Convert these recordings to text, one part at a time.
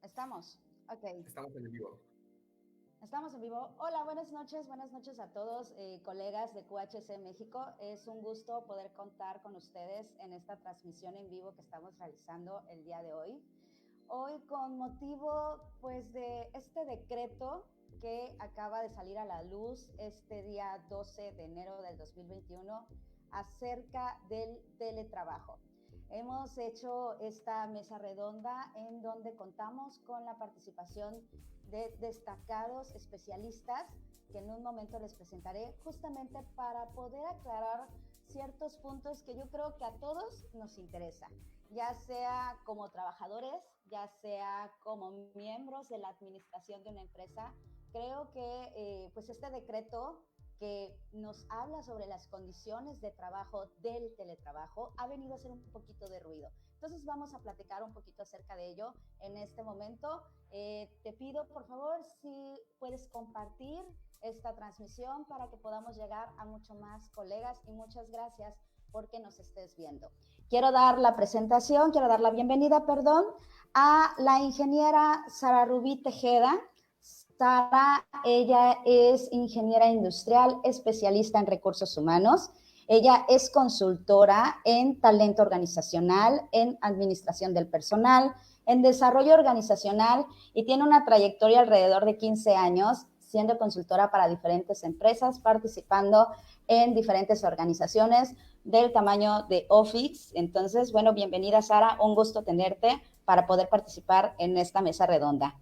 Estamos. Ok. Estamos en vivo. Estamos en vivo. Hola, buenas noches a todos, colegas de QHC México. Es un gusto poder contar con ustedes en esta transmisión en vivo que estamos realizando el día de hoy. Hoy con motivo, pues, de este decreto que acaba de salir a la luz este día 12 de enero del 2021 acerca del teletrabajo. Hemos hecho esta mesa redonda en donde contamos con la participación de destacados especialistas que en un momento les presentaré justamente para poder aclarar ciertos puntos que yo creo que a todos nos interesa, ya sea como trabajadores, ya sea como miembros de la administración de una empresa. Creo que pues este decreto que nos habla sobre las condiciones de trabajo del teletrabajo ha venido a hacer un poquito de ruido. Entonces vamos a platicar un poquito acerca de ello en este momento. Te pido, por favor, si puedes compartir esta transmisión para que podamos llegar a mucho más colegas, y muchas gracias porque nos estés viendo. Quiero dar la bienvenida, a la ingeniera Sara Rubí Tejeda. Sara, ella es ingeniera industrial, especialista en recursos humanos. Ella es consultora en talento organizacional, en administración del personal, en desarrollo organizacional, y tiene una trayectoria alrededor de 15 años siendo consultora para diferentes empresas, participando en diferentes organizaciones del tamaño de Office. Entonces, bueno, bienvenida, Sara, un gusto tenerte para poder participar en esta mesa redonda.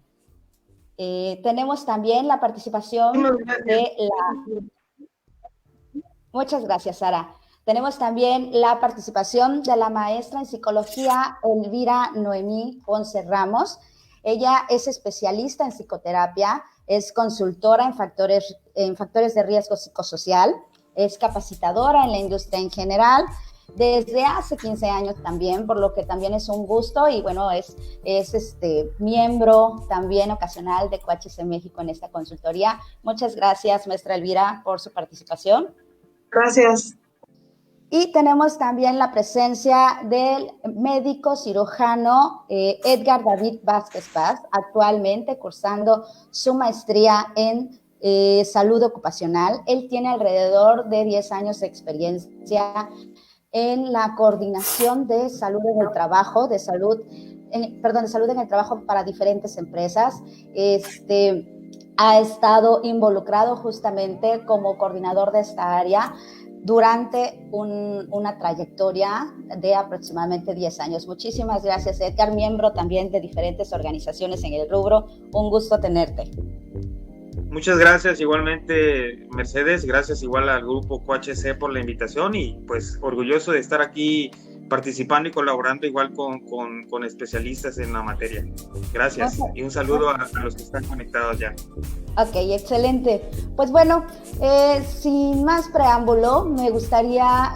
Tenemos también la participación de la... Muchas gracias, Sara. Tenemos también la participación de la maestra en psicología Elvira Noemí Ponce Ramos. Ella es especialista en psicoterapia, es consultora en factores de riesgo psicosocial, es capacitadora en la industria en general, desde hace 15 años también, por lo que también es un gusto, y bueno, es miembro también ocasional de QHC México en esta consultoría. Muchas gracias, maestra Elvira, por su participación. Gracias. Y tenemos también la presencia del médico cirujano Edgar David Vázquez Paz, actualmente cursando su maestría en salud ocupacional. Él tiene alrededor de 10 años de experiencia en la coordinación de salud en el trabajo, de salud en el trabajo para diferentes empresas. Ha estado involucrado justamente como coordinador de esta área durante una trayectoria de aproximadamente 10 años. Muchísimas gracias, Edgar, miembro también de diferentes organizaciones en el rubro. Un gusto tenerte. Muchas gracias igualmente, Mercedes. Gracias igual al grupo QHC por la invitación, y pues orgulloso de estar aquí participando y colaborando igual con especialistas en la materia. Gracias y un saludo a los que están conectados ya. Ok, excelente. Pues bueno, sin más preámbulo, me gustaría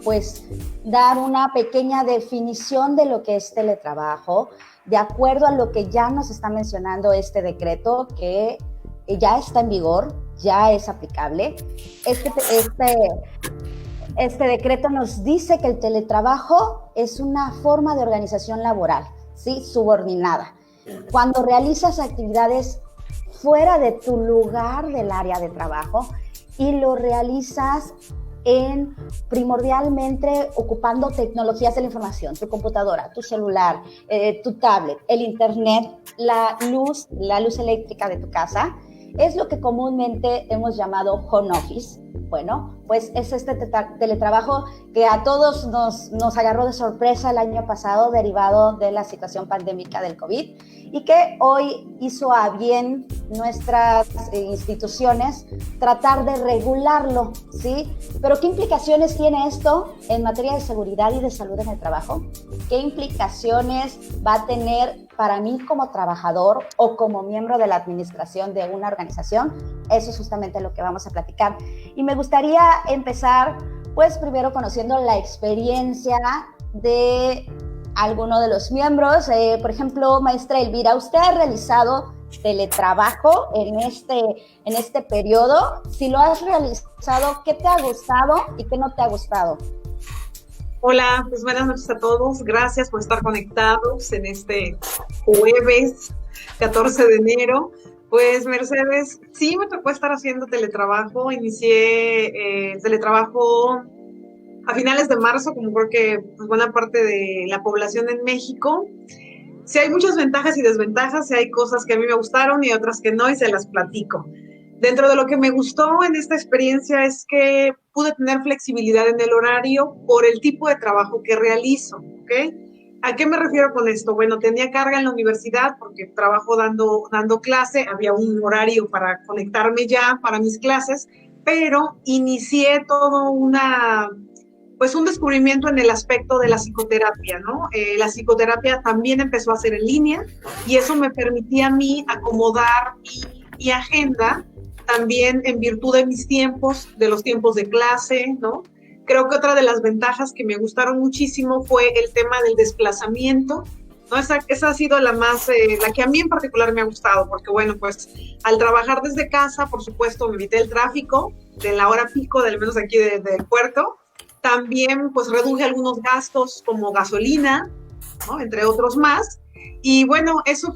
pues dar una pequeña definición de lo que es teletrabajo, de acuerdo a lo que ya nos está mencionando este decreto que ya está en vigor, ya es aplicable. Este decreto nos dice que el teletrabajo es una forma de organización laboral, ¿sí? Subordinada. Cuando realizas actividades fuera de tu lugar del área de trabajo y lo realizas primordialmente ocupando tecnologías de la información, tu computadora, tu celular, tu tablet, el internet, la luz eléctrica de tu casa, es lo que comúnmente hemos llamado home office. Bueno, pues es este teletrabajo que a todos nos agarró de sorpresa el año pasado derivado de la situación pandémica del COVID y que hoy hizo a bien nuestras instituciones tratar de regularlo, ¿sí? Pero ¿qué implicaciones tiene esto en materia de seguridad y de salud en el trabajo? ¿Qué implicaciones va a tener para mí como trabajador o como miembro de la administración de una organización? Eso es justamente lo que vamos a platicar. Y me gustaría empezar, pues, primero conociendo la experiencia de alguno de los miembros. Por ejemplo, maestra Elvira, ¿usted ha realizado teletrabajo en este periodo? Si lo has realizado, ¿qué te ha gustado y qué no te ha gustado? Hola, pues buenas noches a todos. Gracias por estar conectados en este jueves 14 de enero. Pues Mercedes, sí me tocó estar haciendo teletrabajo. Inicié teletrabajo a finales de marzo, como creo que pues, buena parte de la población en México. Sí hay muchas ventajas y desventajas, sí hay cosas que a mí me gustaron y otras que no, y se las platico. Dentro de lo que me gustó en esta experiencia es que pude tener flexibilidad en el horario por el tipo de trabajo que realizo, ¿ok? ¿A qué me refiero con esto? Bueno, tenía carga en la universidad porque trabajo dando clase, había un horario para conectarme ya para mis clases, pero inicié todo un descubrimiento en el aspecto de la psicoterapia, ¿no? La psicoterapia también empezó a ser en línea y eso me permitía a mí acomodar mi agenda también en virtud de mis tiempos, de los tiempos de clase, ¿no? Creo que otra de las ventajas que me gustaron muchísimo fue el tema del desplazamiento, ¿no? Esa ha sido la que a mí en particular me ha gustado, porque bueno, pues al trabajar desde casa, por supuesto, me evité el tráfico de la hora pico, al menos aquí del puerto. También pues reduje algunos gastos como gasolina, ¿no? Entre otros más. Y bueno, eso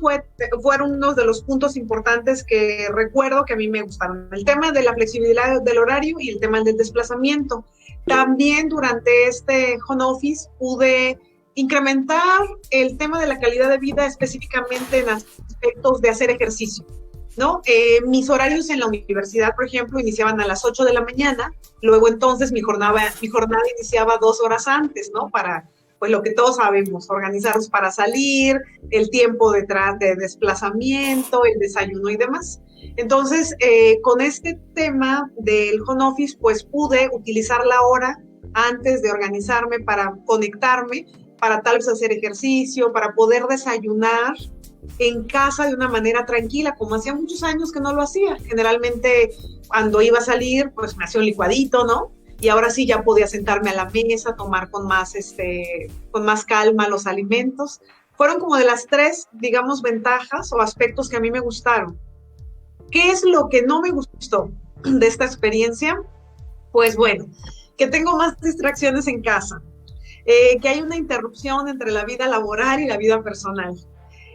fueron unos de los puntos importantes que recuerdo que a mí me gustaron. El tema de la flexibilidad del horario y el tema del desplazamiento. También durante este home office pude incrementar el tema de la calidad de vida específicamente en aspectos de hacer ejercicio, ¿no? Mis horarios en la universidad, por ejemplo, iniciaban a las 8 de la mañana, luego entonces mi jornada iniciaba 2 horas antes, ¿no? Para, pues lo que todos sabemos, organizarnos para salir, el tiempo de desplazamiento, el desayuno y demás. Entonces, con este tema del home office, pues pude utilizar la hora antes de organizarme para conectarme, para tal vez hacer ejercicio, para poder desayunar en casa de una manera tranquila, como hacía muchos años que no lo hacía. Generalmente, cuando iba a salir, pues me hacía un licuadito, ¿no? Y ahora sí ya podía sentarme a la mesa, tomar con más calma los alimentos. Fueron como de las 3, digamos, ventajas o aspectos que a mí me gustaron. ¿Qué es lo que no me gustó de esta experiencia? Pues bueno, que tengo más distracciones en casa, que hay una interrupción entre la vida laboral y la vida personal.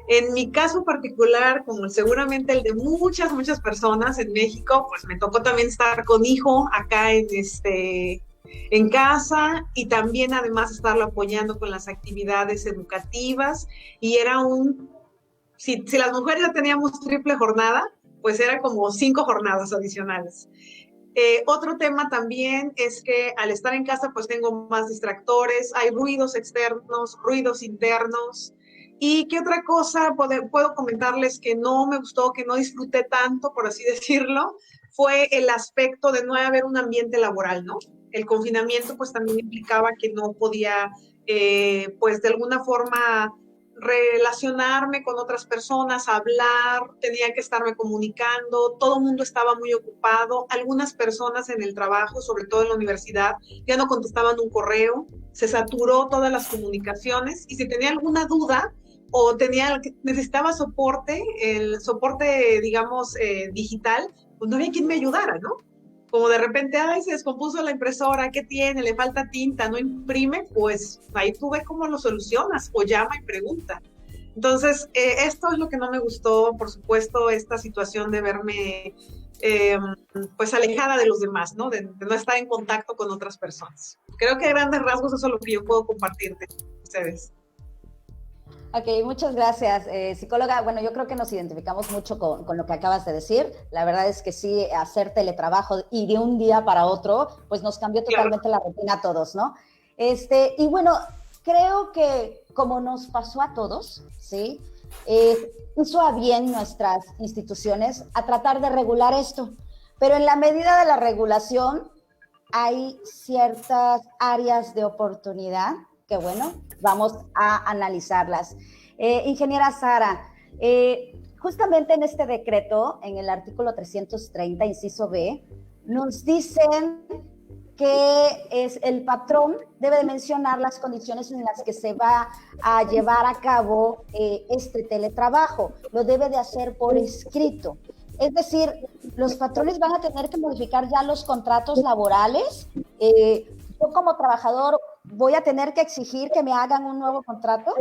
En mi caso particular, como seguramente el de muchas personas en México, pues me tocó también estar con hijo acá en casa y también además estarlo apoyando con las actividades educativas y era si las mujeres ya teníamos triple jornada, pues era como 5 jornadas adicionales. Otro tema también es que al estar en casa pues tengo más distractores, hay ruidos externos, ruidos internos. ¿Y qué otra cosa puedo comentarles que no me gustó, que no disfruté tanto, por así decirlo? Fue el aspecto de no haber un ambiente laboral, ¿no? El confinamiento pues también implicaba que no podía pues de alguna forma relacionarme con otras personas, hablar, tenía que estarme comunicando, todo el mundo estaba muy ocupado, algunas personas en el trabajo, sobre todo en la universidad, ya no contestaban un correo, se saturó todas las comunicaciones y si tenía alguna duda o necesitaba soporte, el soporte, digamos, digital, pues no había quien me ayudara, ¿no? Como de repente, ay, se descompuso la impresora, ¿qué tiene? Le falta tinta, no imprime, pues ahí tú ves cómo lo solucionas, o llama y pregunta. Entonces, esto es lo que no me gustó, por supuesto, esta situación de verme pues alejada de los demás, ¿no? De no estar en contacto con otras personas. Creo que a grandes rasgos eso es lo que yo puedo compartirte con ustedes. Ok, muchas gracias, psicóloga. Bueno, yo creo que nos identificamos mucho con lo que acabas de decir. La verdad es que sí, hacer teletrabajo y de un día para otro, pues nos cambió totalmente la rutina a todos, ¿no? Y bueno, creo que como nos pasó a todos, ¿sí? Hizo a bien nuestras instituciones a tratar de regular esto, pero en la medida de la regulación hay ciertas áreas de oportunidad que, bueno, vamos a analizarlas. Ingeniera Sara, justamente en este decreto, en el artículo 330, inciso B, nos dicen que el patrón debe de mencionar las condiciones en las que se va a llevar a cabo este teletrabajo. Lo debe de hacer por escrito. Es decir, los patrones van a tener que modificar ya los contratos laborales. Yo como trabajador voy a tener que exigir que me hagan un nuevo contrato.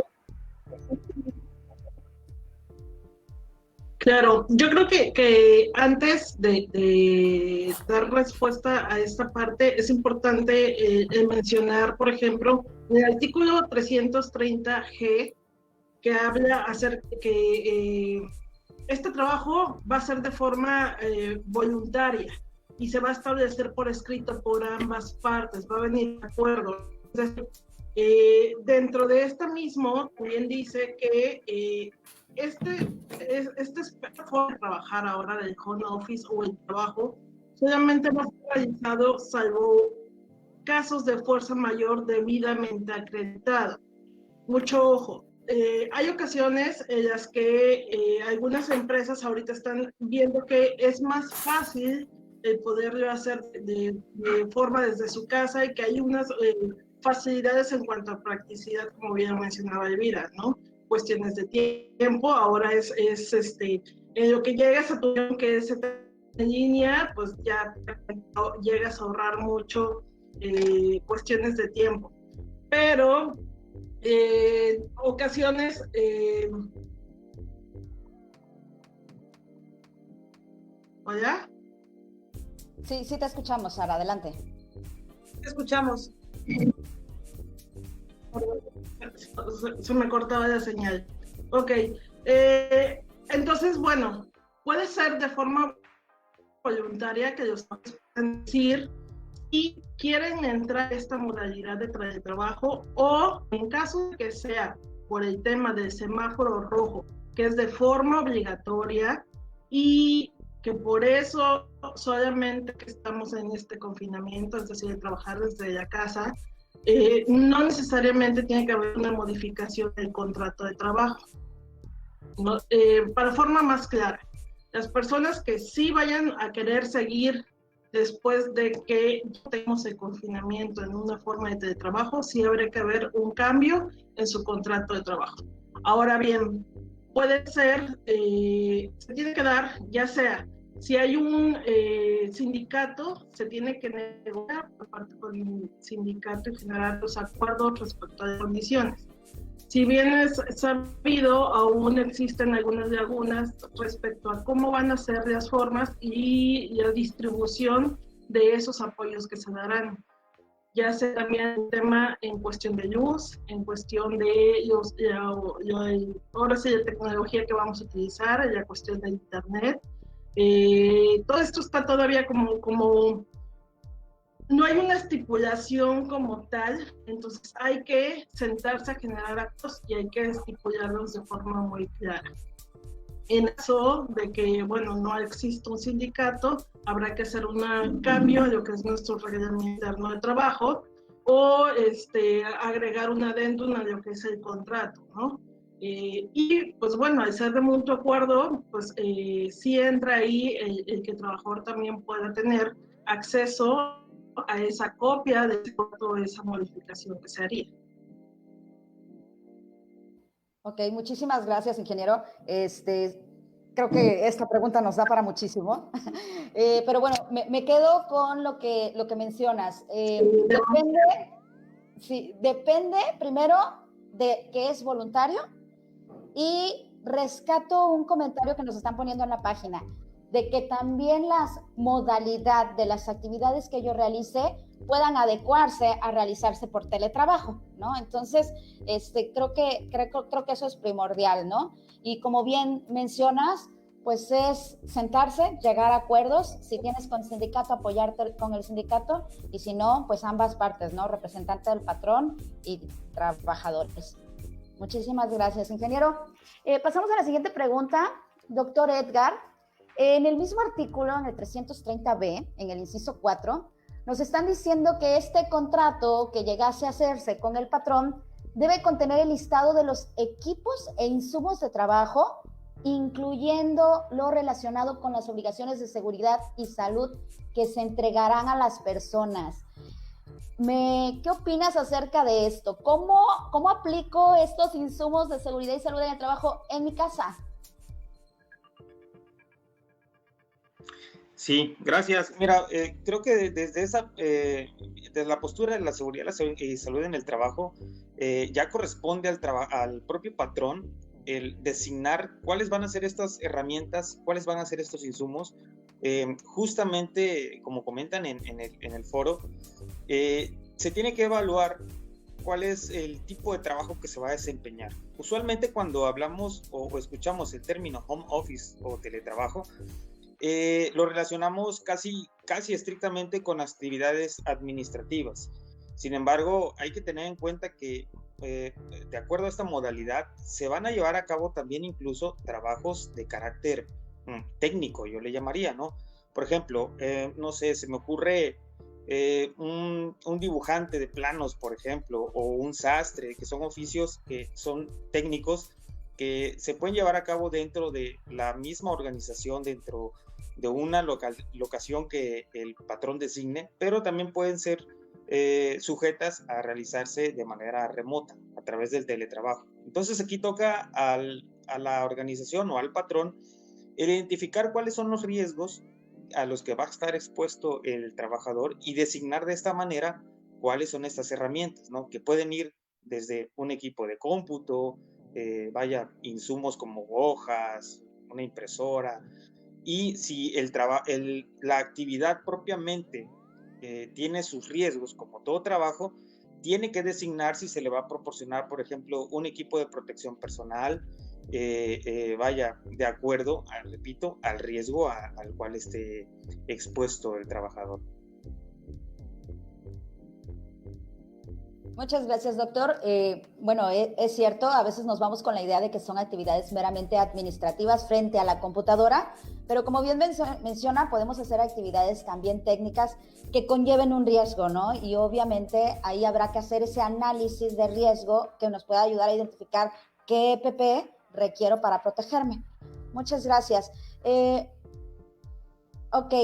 Claro, yo creo que antes de dar respuesta a esta parte es importante mencionar, por ejemplo, el artículo 330G, que habla acerca de que este trabajo va a ser de forma voluntaria y se va a establecer por escrito por ambas partes, va a venir de acuerdo. Entonces, dentro de esto mismo también dice que este forma de trabajar ahora del home office o el trabajo solamente va a ser realizado salvo casos de fuerza mayor debidamente acreditado. Mucho ojo. Hay ocasiones en las que algunas empresas ahorita están viendo que es más fácil el poderlo hacer de forma desde su casa y que hay unas facilidades en cuanto a practicidad, como bien mencionaba Elvira, ¿no? Cuestiones de tiempo, ahora es en lo que llegas a tu que es en línea, pues ya llegas a ahorrar mucho cuestiones de tiempo. Pero ocasiones ¿Hola? Sí, sí te escuchamos, Sara, adelante. Te escuchamos. Se me cortaba la señal. Ok, entonces, bueno, puede ser de forma voluntaria que los puedan decir si quieren entrar a esta modalidad de teletrabajo o en caso de que sea por el tema del semáforo rojo, que es de forma obligatoria y que por eso solamente que estamos en este confinamiento, es decir, de trabajar desde la casa, no necesariamente tiene que haber una modificación del contrato de trabajo. ¿No? Para forma más clara, las personas que sí vayan a querer seguir después de que tengamos el confinamiento en una forma de teletrabajo, sí habría que haber un cambio en su contrato de trabajo. Ahora bien, puede ser, se tiene que dar, ya sea, si hay un sindicato, se tiene que negociar por parte del sindicato y generar los acuerdos respecto a las condiciones. Si bien es sabido, aún existen algunas lagunas respecto a cómo van a ser las formas y la distribución de esos apoyos que se darán. Ya sea también el tema en cuestión de luz, en cuestión de ahora sí la tecnología que vamos a utilizar, la cuestión de internet. Todo esto está todavía como no hay una estipulación como tal, entonces hay que sentarse a generar actos y hay que estipularlos de forma muy clara. En caso de que, bueno, no existe un sindicato, habrá que hacer un cambio en lo que es nuestro reglamento interno de trabajo o agregar un adendum a lo que es el contrato, ¿no? Y pues bueno, al ser de mutuo acuerdo, pues sí entra ahí el que el trabajador también pueda tener acceso a esa copia de esa modificación que se haría. Ok, muchísimas gracias, ingeniero. Creo que esta pregunta nos da para muchísimo. Pero bueno, me quedo con lo que mencionas. Depende primero de que es voluntario, y rescato un comentario que nos están poniendo en la página, de que también las modalidades de las actividades que yo realice puedan adecuarse a realizarse por teletrabajo, ¿no? Entonces, creo que eso es primordial, ¿no? Y como bien mencionas, pues es sentarse, llegar a acuerdos, si tienes con el sindicato, apoyarte con el sindicato, y si no, pues ambas partes, ¿no? Representante del patrón y trabajadores. Muchísimas gracias, ingeniero. Pasamos a la siguiente pregunta, doctor Edgar. En el mismo artículo, en el 330B, en el inciso 4, nos están diciendo que este contrato que llegase a hacerse con el patrón debe contener el listado de los equipos e insumos de trabajo, incluyendo lo relacionado con las obligaciones de seguridad y salud que se entregarán a las personas. ¿Qué opinas acerca de esto? ¿Cómo aplico estos insumos de seguridad y salud en el trabajo en mi casa? Sí, gracias. Mira, creo que desde la postura de la seguridad y salud en el trabajo, ya corresponde al propio patrón el designar cuáles van a ser estas herramientas, cuáles van a ser estos insumos. Justamente, como comentan en el foro, se tiene que evaluar cuál es el tipo de trabajo que se va a desempeñar. Usualmente cuando hablamos o escuchamos el término home office o teletrabajo, lo relacionamos casi estrictamente con actividades administrativas. Sin embargo, hay que tener en cuenta que de acuerdo a esta modalidad se van a llevar a cabo también incluso trabajos de carácter técnico, yo le llamaría, ¿no? Por ejemplo, no sé, se me ocurre un dibujante de planos, por ejemplo, o un sastre, que son oficios que son técnicos que se pueden llevar a cabo dentro de la misma organización, dentro de una locación que el patrón designe, pero también pueden ser sujetas a realizarse de manera remota, a través del teletrabajo. Entonces aquí toca a la organización o al patrón identificar cuáles son los riesgos a los que va a estar expuesto el trabajador y designar de esta manera cuáles son estas herramientas, ¿no? Que pueden ir desde un equipo de cómputo, insumos como hojas, una impresora, y si la actividad propiamente tiene sus riesgos, como todo trabajo, tiene que designar si se le va a proporcionar, por ejemplo, un equipo de protección personal, de acuerdo, repito, al riesgo al cual esté expuesto el trabajador. Muchas gracias, doctor. Bueno, es cierto, a veces nos vamos con la idea de que son actividades meramente administrativas frente a la computadora, pero como bien menciona, podemos hacer actividades también técnicas que conlleven un riesgo, ¿no? Y obviamente ahí habrá que hacer ese análisis de riesgo que nos pueda ayudar a identificar qué EPP requiero para protegerme. Muchas gracias. Ok.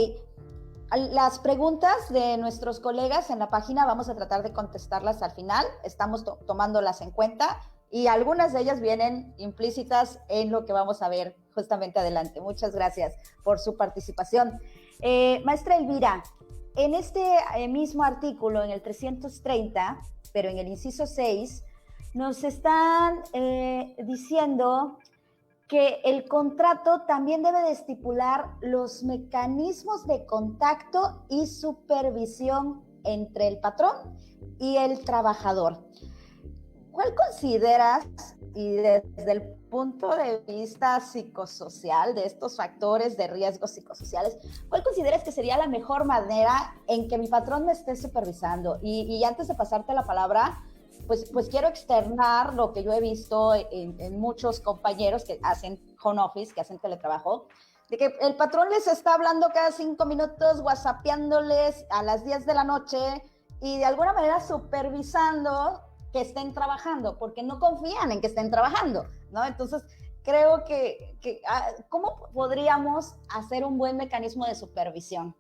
Las preguntas de nuestros colegas en la página vamos a tratar de contestarlas al final. Estamos tomándolas en cuenta y algunas de ellas vienen implícitas en lo que vamos a ver justamente adelante. Muchas gracias por su participación. Maestra Elvira, en este mismo artículo, en el 330, pero en el inciso 6, nos están diciendo que el contrato también debe de estipular los mecanismos de contacto y supervisión entre el patrón y el trabajador. ¿Cuál consideras, y desde el punto de vista psicosocial, de estos factores de riesgos psicosociales, cuál consideras que sería la mejor manera en que mi patrón me esté supervisando? Y antes de pasarte la palabra, pues quiero externar lo que yo he visto en muchos compañeros que hacen home office, que hacen teletrabajo, de que el patrón les está hablando cada 5 minutos, whatsappeándoles a las 10 de la noche, y de alguna manera supervisando que estén trabajando, porque no confían en que estén trabajando, ¿no? Entonces, creo que ¿cómo podríamos hacer un buen mecanismo de supervisión?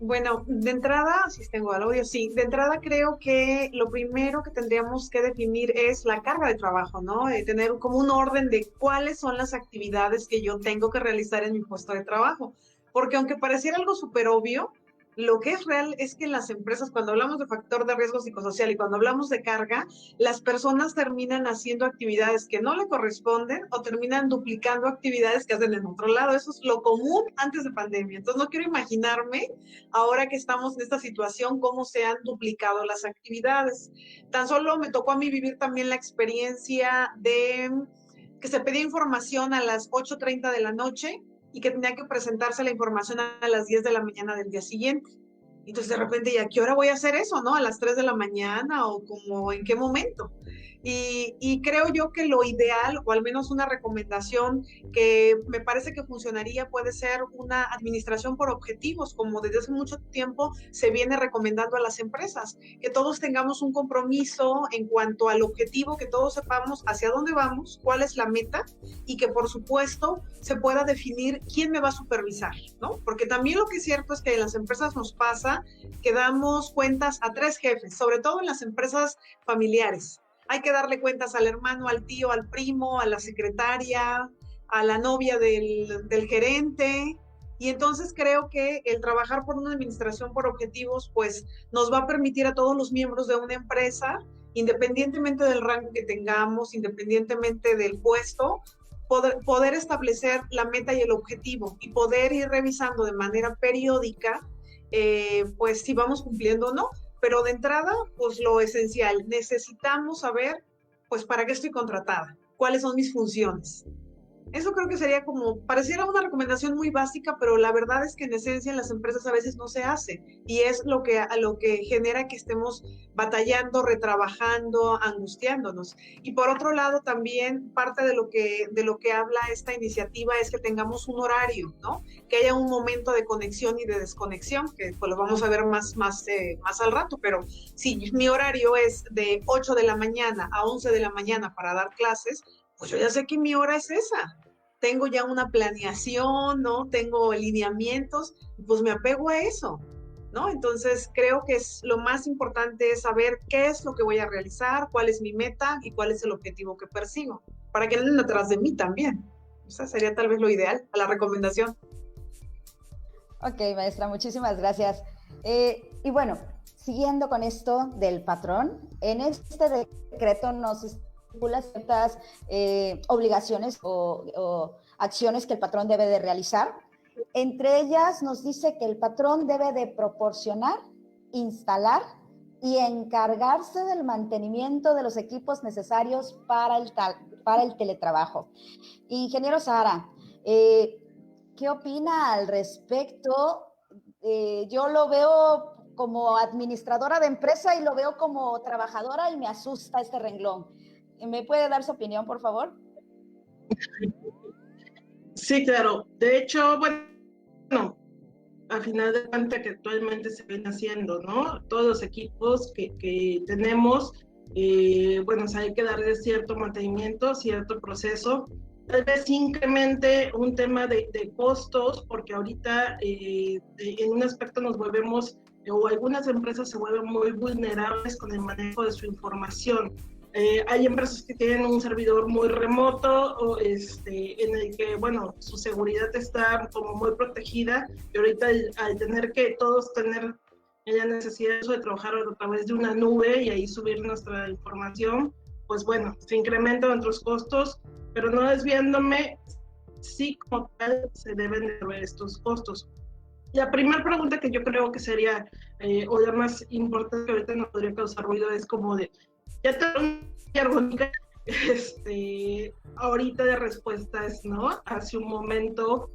Bueno, de entrada, si tengo el audio, sí, de entrada creo que lo primero que tendríamos que definir es la carga de trabajo, ¿no? Tener como un orden de cuáles son las actividades que yo tengo que realizar en mi puesto de trabajo, porque aunque pareciera algo súper obvio, lo que es real es que en las empresas, cuando hablamos de factor de riesgo psicosocial y cuando hablamos de carga, las personas terminan haciendo actividades que no le corresponden o terminan duplicando actividades que hacen en otro lado. Eso es lo común antes de pandemia. Entonces, no quiero imaginarme ahora que estamos en esta situación, cómo se han duplicado las actividades. Tan solo me tocó a mí vivir también la experiencia de que se pedía información a las 8:30 de la noche y que tenía que presentarse la información a las 10 de la mañana del día siguiente. Entonces de repente, ¿y a qué hora voy a hacer eso, no? ¿A las 3 de la mañana o como en qué momento? Y creo yo que lo ideal, o al menos una recomendación que me parece que funcionaría, puede ser una administración por objetivos, como desde hace mucho tiempo se viene recomendando a las empresas, que todos tengamos un compromiso en cuanto al objetivo, que todos sepamos hacia dónde vamos, cuál es la meta, y que por supuesto se pueda definir quién me va a supervisar, ¿no? Porque también lo que es cierto es que en las empresas nos pasa que damos cuentas a 3 jefes, sobre todo en las empresas familiares. Hay que darle cuentas al hermano, al tío, al primo, a la secretaria, a la novia del gerente. Y entonces creo que el trabajar por una administración por objetivos, pues nos va a permitir a todos los miembros de una empresa, independientemente del rango que tengamos, independientemente del puesto, poder establecer la meta y el objetivo y poder ir revisando de manera periódica, pues si vamos cumpliendo o no. Pero de entrada, pues lo esencial, necesitamos saber, pues, ¿para qué estoy contratada? ¿Cuáles son mis funciones? Eso creo que sería como, pareciera una recomendación muy básica, pero la verdad es que en esencia en las empresas a veces no se hace y es lo que genera que estemos batallando, retrabajando, angustiándonos. Y por otro lado también parte de lo que habla esta iniciativa es que tengamos un horario, ¿no? Que haya un momento de conexión y de desconexión, que pues lo vamos a ver más al rato, pero si mi horario es de 8 de la mañana a 11 de la mañana para dar clases, pues yo ya sé que mi hora es esa. Tengo ya una planeación, ¿no? Tengo lineamientos, pues me apego a eso, ¿no? Entonces creo que lo más importante es saber qué es lo que voy a realizar, cuál es mi meta y cuál es el objetivo que persigo, para que anden atrás de mí también. Esa sería tal vez lo ideal, la recomendación. Ok, maestra, muchísimas gracias. Y bueno, siguiendo con esto del patrón, en este decreto nos estipula ciertas obligaciones o acciones que el patrón debe de realizar. Entre ellas nos dice que el patrón debe de proporcionar, instalar y encargarse del mantenimiento de los equipos necesarios para el teletrabajo. Ingeniero Sara, ¿qué opina al respecto? Yo lo veo como administradora de empresa y lo veo como trabajadora y me asusta este renglón. ¿Me puede dar su opinión, por favor? Sí, claro. De hecho, bueno, a final de cuentas que actualmente se ven haciendo, ¿no? Todos los equipos que tenemos, bueno, hay que darle cierto mantenimiento, cierto proceso. Tal vez incremente un tema de costos, porque ahorita en un aspecto nos volvemos, o algunas empresas se vuelven muy vulnerables con el manejo de su información. Hay empresas que tienen un servidor muy remoto en el que, bueno, su seguridad está como muy protegida y ahorita al tener que todos tener la necesidad de trabajar a través de una nube y ahí subir nuestra información, pues bueno, se incrementan nuestros costos, pero no desviándome, sí como tal se deben de ver estos costos. La primera pregunta que yo creo que sería, o la más importante que ahorita nos podría causar ruido es como de, ya tengo argónica, ahorita de respuestas, ¿no? Hace un momento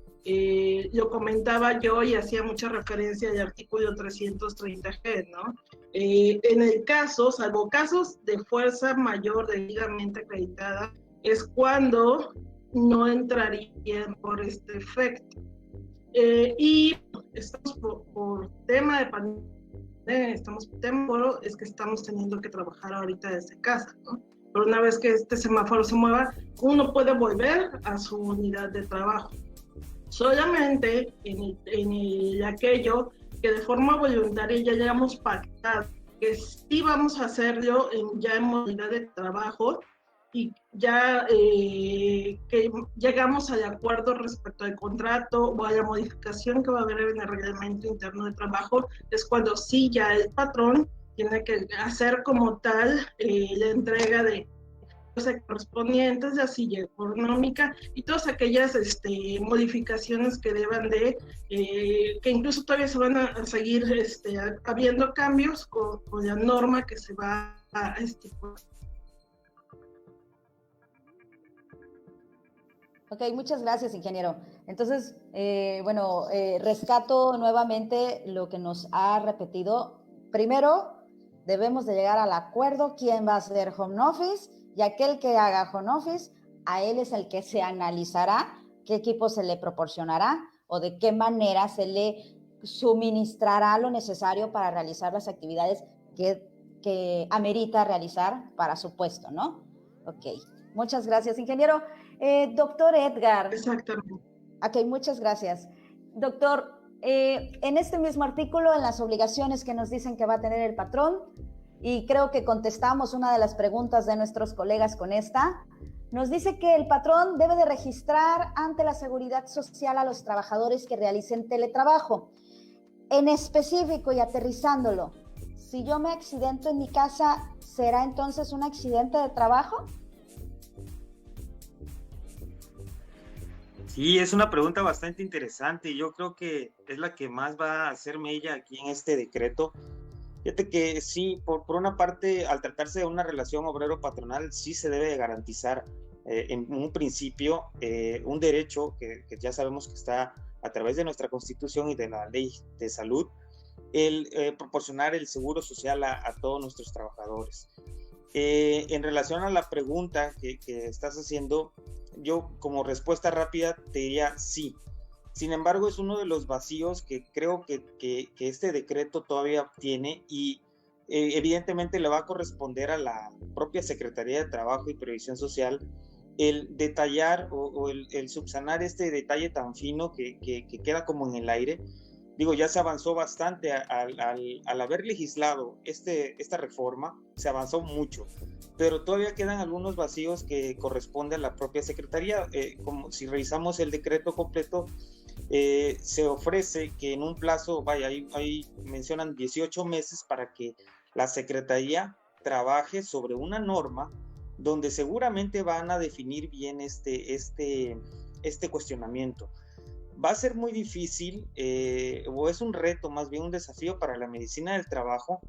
lo comentaba yo y hacía mucha referencia al artículo 330G, ¿no? En el caso, salvo casos de fuerza mayor debidamente acreditada, es cuando no entrarían por este efecto. Y estamos por tema de pandemia, estamos semáforo, es que estamos teniendo que trabajar ahorita desde casa, ¿no? Pero una vez que este semáforo se mueva, uno puede volver a su unidad de trabajo. Solamente en aquello que de forma voluntaria ya hayamos pactado, que sí vamos a hacerlo ya en modalidad de trabajo y ya que llegamos al acuerdo respecto al contrato o a la modificación que va a haber en el reglamento interno de trabajo, es cuando sí ya el patrón tiene que hacer como tal la entrega de correspondientes, de silla económica y todas aquellas modificaciones que deban de, que incluso todavía se van a seguir habiendo cambios con la norma que se va a estipular. Ok, muchas gracias, ingeniero. Entonces, rescato nuevamente lo que nos ha repetido. Primero, debemos de llegar al acuerdo quién va a hacer home office, y aquel que haga home office, a él es el que se analizará qué equipo se le proporcionará o de qué manera se le suministrará lo necesario para realizar las actividades que amerita realizar para su puesto, ¿no? Ok, muchas gracias, ingeniero. Doctor Edgar. Exactamente. Ok, muchas gracias. Doctor, en este mismo artículo, en las obligaciones que nos dicen que va a tener el patrón, y creo que contestamos una de las preguntas de nuestros colegas con esta, nos dice que el patrón debe de registrar ante la Seguridad Social a los trabajadores que realicen teletrabajo. En específico y aterrizándolo, si yo me accidento en mi casa, ¿será entonces un accidente de trabajo? Sí, es una pregunta bastante interesante y yo creo que es la que más va a hacer mella aquí en este decreto. Fíjate que sí, por una parte, al tratarse de una relación obrero-patronal, sí se debe garantizar en un principio un derecho que ya sabemos que está a través de nuestra Constitución y de la Ley de Salud, el proporcionar el seguro social a todos nuestros trabajadores. En relación a la pregunta que estás haciendo, yo como respuesta rápida te diría sí. Sin embargo, es uno de los vacíos que creo que este decreto todavía tiene y evidentemente le va a corresponder a la propia Secretaría de Trabajo y Previsión Social el detallar o el subsanar este detalle tan fino que queda como en el aire. Digo, ya se avanzó bastante al haber legislado esta reforma, se avanzó mucho, pero todavía quedan algunos vacíos que corresponden a la propia Secretaría. Como si revisamos el decreto completo, se ofrece que en un plazo, ahí mencionan 18 meses para que la Secretaría trabaje sobre una norma donde seguramente van a definir bien este cuestionamiento. Va a ser muy difícil, o es un reto, más bien un desafío para la medicina del trabajo,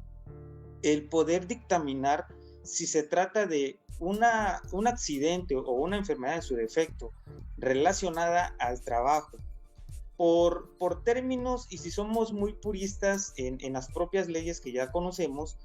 el poder dictaminar si se trata de un accidente o una enfermedad en su defecto relacionada al trabajo. Por términos, y si somos muy puristas en las propias leyes que ya conocemos,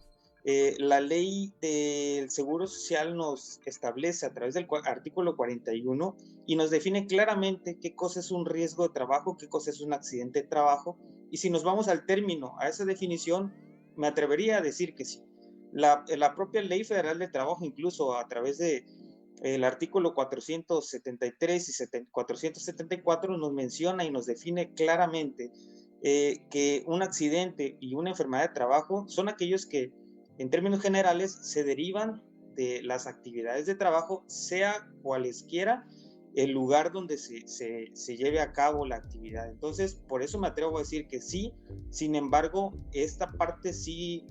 la ley del Seguro Social nos establece a través del artículo 41 y nos define claramente qué cosa es un riesgo de trabajo, qué cosa es un accidente de trabajo, y si nos vamos al término, a esa definición, me atrevería a decir que sí. La propia Ley Federal de Trabajo, incluso a través de el artículo 473 y 474 nos menciona y nos define claramente que un accidente y una enfermedad de trabajo son aquellos que en términos generales se derivan de las actividades de trabajo, sea cualesquiera el lugar donde se lleve a cabo la actividad. Entonces, por eso me atrevo a decir que sí. Sin embargo, esta parte sí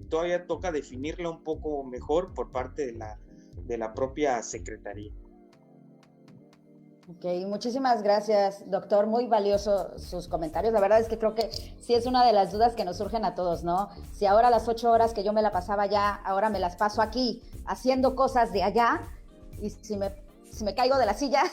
todavía toca definirla un poco mejor por parte de la propia Secretaría. Ok, muchísimas gracias, doctor. Muy valioso sus comentarios. La verdad es que creo que sí es una de las dudas que nos surgen a todos, ¿no? Si ahora las 8 horas que yo me la pasaba allá, ahora me las paso aquí haciendo cosas de allá, y si me caigo de la silla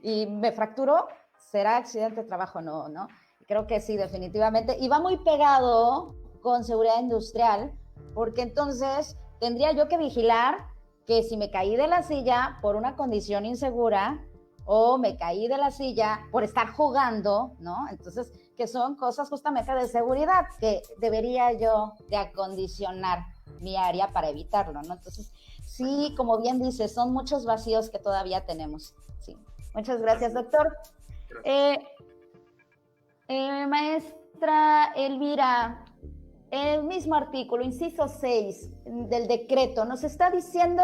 y me fracturo, ¿será accidente de trabajo? No, ¿no? Creo que sí, definitivamente. Y va muy pegado con seguridad industrial, porque entonces tendría yo que vigilar que si me caí de la silla por una condición insegura, o me caí de la silla por estar jugando, ¿no? Entonces, que son cosas justamente de seguridad que debería yo de acondicionar mi área para evitarlo, ¿no? Entonces, sí, como bien dices, son muchos vacíos que todavía tenemos. Sí. Muchas gracias, doctor. Maestra Elvira, el mismo artículo, inciso 6 del decreto, nos está diciendo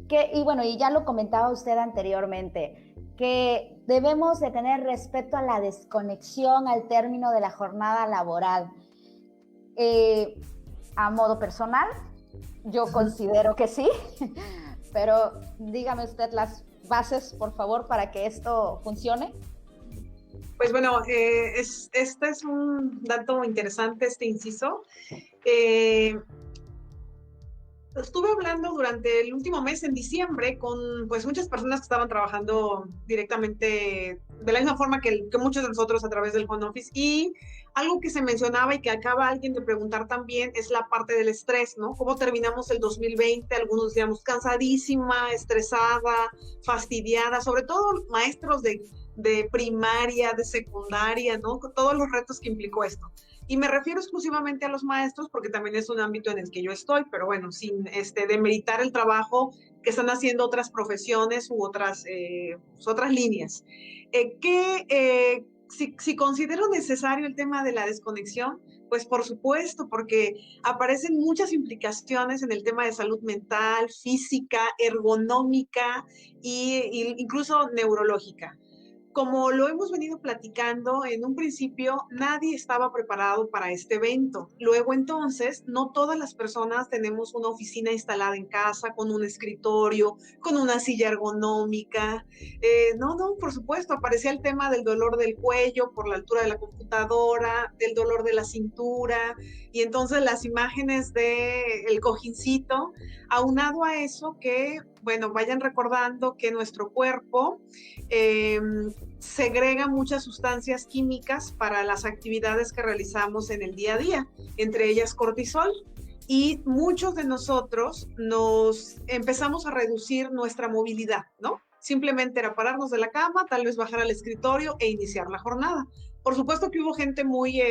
que, y bueno, y ya lo comentaba usted anteriormente, que debemos de tener respeto a la desconexión al término de la jornada laboral. A modo personal, yo considero que sí, pero dígame usted las bases, por favor, para que esto funcione. Pues bueno, este es un dato interesante, este inciso. Estuve hablando durante el último mes, en diciembre, con pues muchas personas que estaban trabajando directamente de la misma forma que muchos de nosotros a través del home office, y algo que se mencionaba y que acaba alguien de preguntar también es la parte del estrés, ¿no? ¿Cómo terminamos el 2020? Algunos decíamos cansadísima, estresada, fastidiada, sobre todo maestros de primaria, de secundaria, ¿no? Con todos los retos que implicó esto. Y me refiero exclusivamente a los maestros porque también es un ámbito en el que yo estoy, pero bueno, sin demeritar el trabajo que están haciendo otras profesiones u otras líneas. Si considero necesario el tema de la desconexión, pues por supuesto, porque aparecen muchas implicaciones en el tema de salud mental, física, ergonómica e incluso neurológica. Como lo hemos venido platicando, en un principio nadie estaba preparado para este evento. Luego entonces, no todas las personas tenemos una oficina instalada en casa, con un escritorio, con una silla ergonómica. No, por supuesto, aparecía el tema del dolor del cuello por la altura de la computadora, del dolor de la cintura, y entonces las imágenes del cojincito, aunado a eso que, bueno, vayan recordando que nuestro cuerpo segrega muchas sustancias químicas para las actividades que realizamos en el día a día, entre ellas cortisol, y muchos de nosotros nos empezamos a reducir nuestra movilidad, ¿no? Simplemente era pararnos de la cama, tal vez bajar al escritorio e iniciar la jornada. Por supuesto que hubo gente muy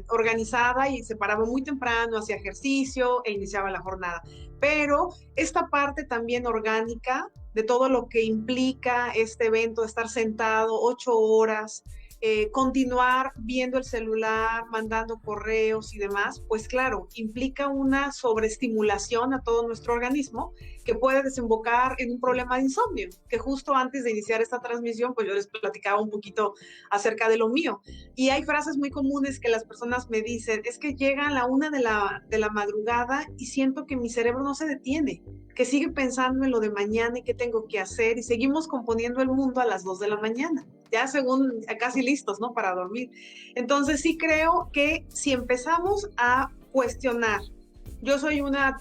organizada y se paraba muy temprano, hacía ejercicio e iniciaba la jornada, pero esta parte también orgánica de todo lo que implica este evento, estar sentado 8 horas, continuar viendo el celular, mandando correos y demás, pues claro, implica una sobreestimulación a todo nuestro organismo que puede desembocar en un problema de insomnio, que justo antes de iniciar esta transmisión, pues yo les platicaba un poquito acerca de lo mío. Y hay frases muy comunes que las personas me dicen, es que llega a la 1 de la madrugada y siento que mi cerebro no se detiene, que sigue pensando en lo de mañana y qué tengo que hacer, y seguimos componiendo el mundo a las 2 de la mañana, ya según casi listos, ¿no? Para dormir. Entonces sí creo que si empezamos a cuestionar, yo soy una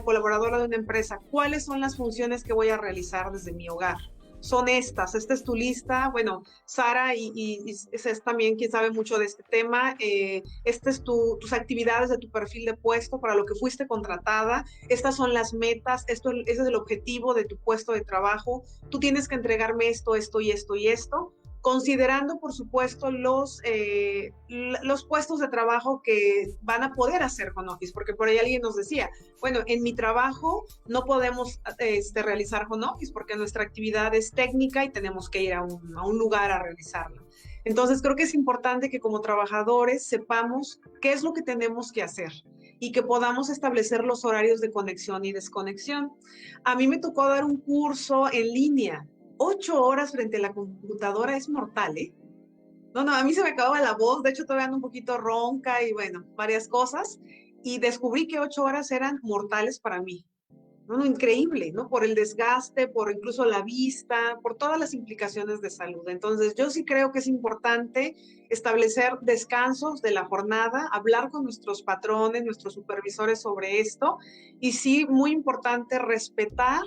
colaboradora de una empresa, ¿cuáles son las funciones que voy a realizar desde mi hogar? Son estas, esta es tu lista, bueno, Sara y es también quien sabe mucho de este tema, estas es tus actividades de tu perfil de puesto para lo que fuiste contratada, estas son las metas, ese es el objetivo de tu puesto de trabajo, tú tienes que entregarme esto, esto y esto y esto, considerando, por supuesto, los puestos de trabajo que van a poder hacer home office, porque por ahí alguien nos decía, bueno, en mi trabajo no podemos realizar home office porque nuestra actividad es técnica y tenemos que ir a un lugar a realizarla. Entonces, creo que es importante que como trabajadores sepamos qué es lo que tenemos que hacer y que podamos establecer los horarios de conexión y desconexión. A mí me tocó dar un curso en línea. 8 horas frente a la computadora es mortal, ¿eh? No, a mí se me acababa la voz, de hecho todavía ando un poquito ronca y bueno, varias cosas, y descubrí que 8 horas eran mortales para mí. No, increíble, ¿no? Por el desgaste, por incluso la vista, por todas las implicaciones de salud. Entonces, yo sí creo que es importante establecer descansos de la jornada, hablar con nuestros patrones, nuestros supervisores sobre esto, y sí, muy importante respetar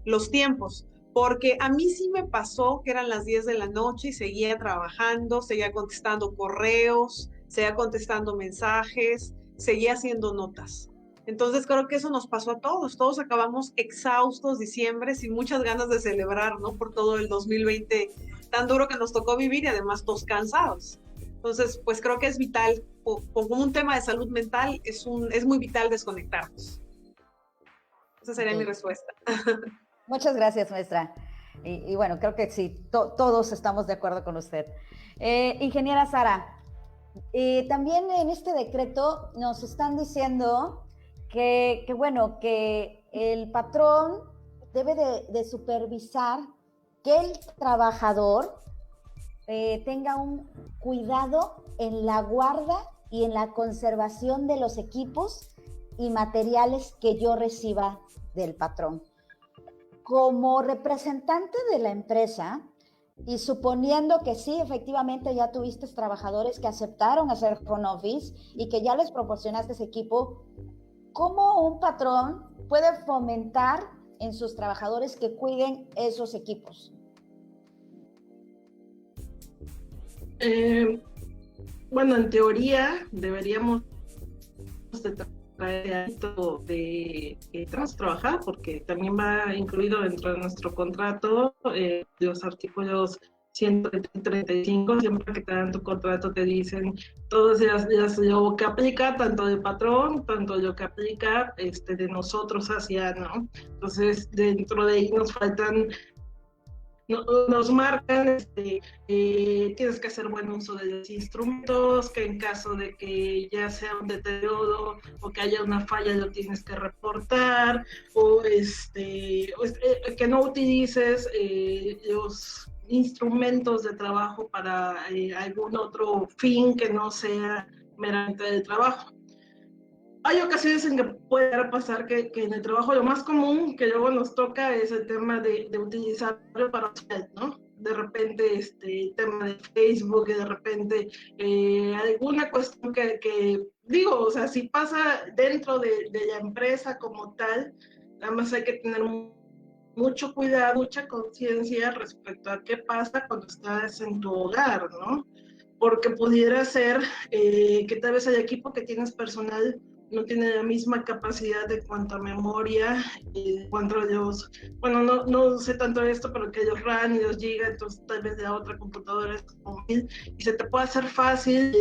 los tiempos. Porque a mí sí me pasó que eran las 10 de la noche y seguía trabajando, seguía contestando correos, seguía contestando mensajes, seguía haciendo notas. Entonces creo que eso nos pasó a todos. Todos acabamos exhaustos diciembre, sin muchas ganas de celebrar, ¿no? Por todo el 2020 tan duro que nos tocó vivir y además todos cansados. Entonces, pues creo que es vital, como un tema de salud mental, es muy vital desconectarnos. Esa sería mi respuesta. Muchas gracias, maestra. Y bueno, creo que sí, todos estamos de acuerdo con usted. Ingeniera Sara, también en este decreto nos están diciendo que bueno, que el patrón debe de supervisar que el trabajador tenga un cuidado en la guarda y en la conservación de los equipos y materiales que yo reciba del patrón. Como representante de la empresa, y suponiendo que sí, efectivamente ya tuviste trabajadores que aceptaron hacer home office y que ya les proporcionaste ese equipo, ¿cómo un patrón puede fomentar en sus trabajadores que cuiden esos equipos? Bueno, en teoría deberíamos de traer de trabajar, porque también va incluido dentro de nuestro contrato los artículos 135, siempre que te dan tu contrato te dicen todos lo que aplica, tanto del patrón, tanto lo que aplica de nosotros hacia, ¿no? Entonces, dentro de ahí nos marcan, tienes que hacer buen uso de los instrumentos, que en caso de que ya sea un deterioro o que haya una falla lo tienes que reportar, o que no utilices los instrumentos de trabajo para algún otro fin que no sea meramente de trabajo. Hay ocasiones en que puede pasar que en el trabajo lo más común que luego nos toca es el tema de utilizarlo para social, ¿no? De repente el tema de Facebook, y de repente alguna cuestión que digo, o sea, si pasa dentro de la empresa como tal, nada más hay que tener mucho cuidado, mucha conciencia respecto a qué pasa cuando estás en tu hogar, ¿no? Porque pudiera ser que tal vez el equipo que tienes personal no tiene la misma capacidad de cuanto a memoria, cuanto a los, bueno, no sé tanto esto, pero que los RAM y los giga, entonces tal vez de la otra computadora es como 1000, y se te puede hacer fácil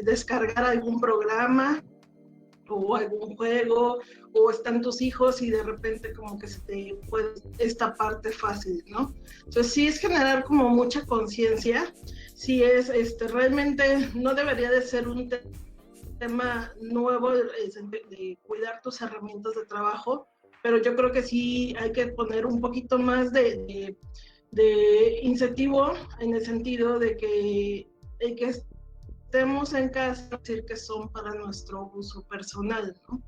descargar algún programa o algún juego, o están tus hijos y de repente como que se te puede esta parte fácil, ¿no? Entonces sí es generar como mucha conciencia, sí es, realmente no debería de ser un tema nuevo de cuidar tus herramientas de trabajo, pero yo creo que sí hay que poner un poquito más de incentivo en el sentido de que el que estemos en casa, decir que son para nuestro uso personal, ¿no?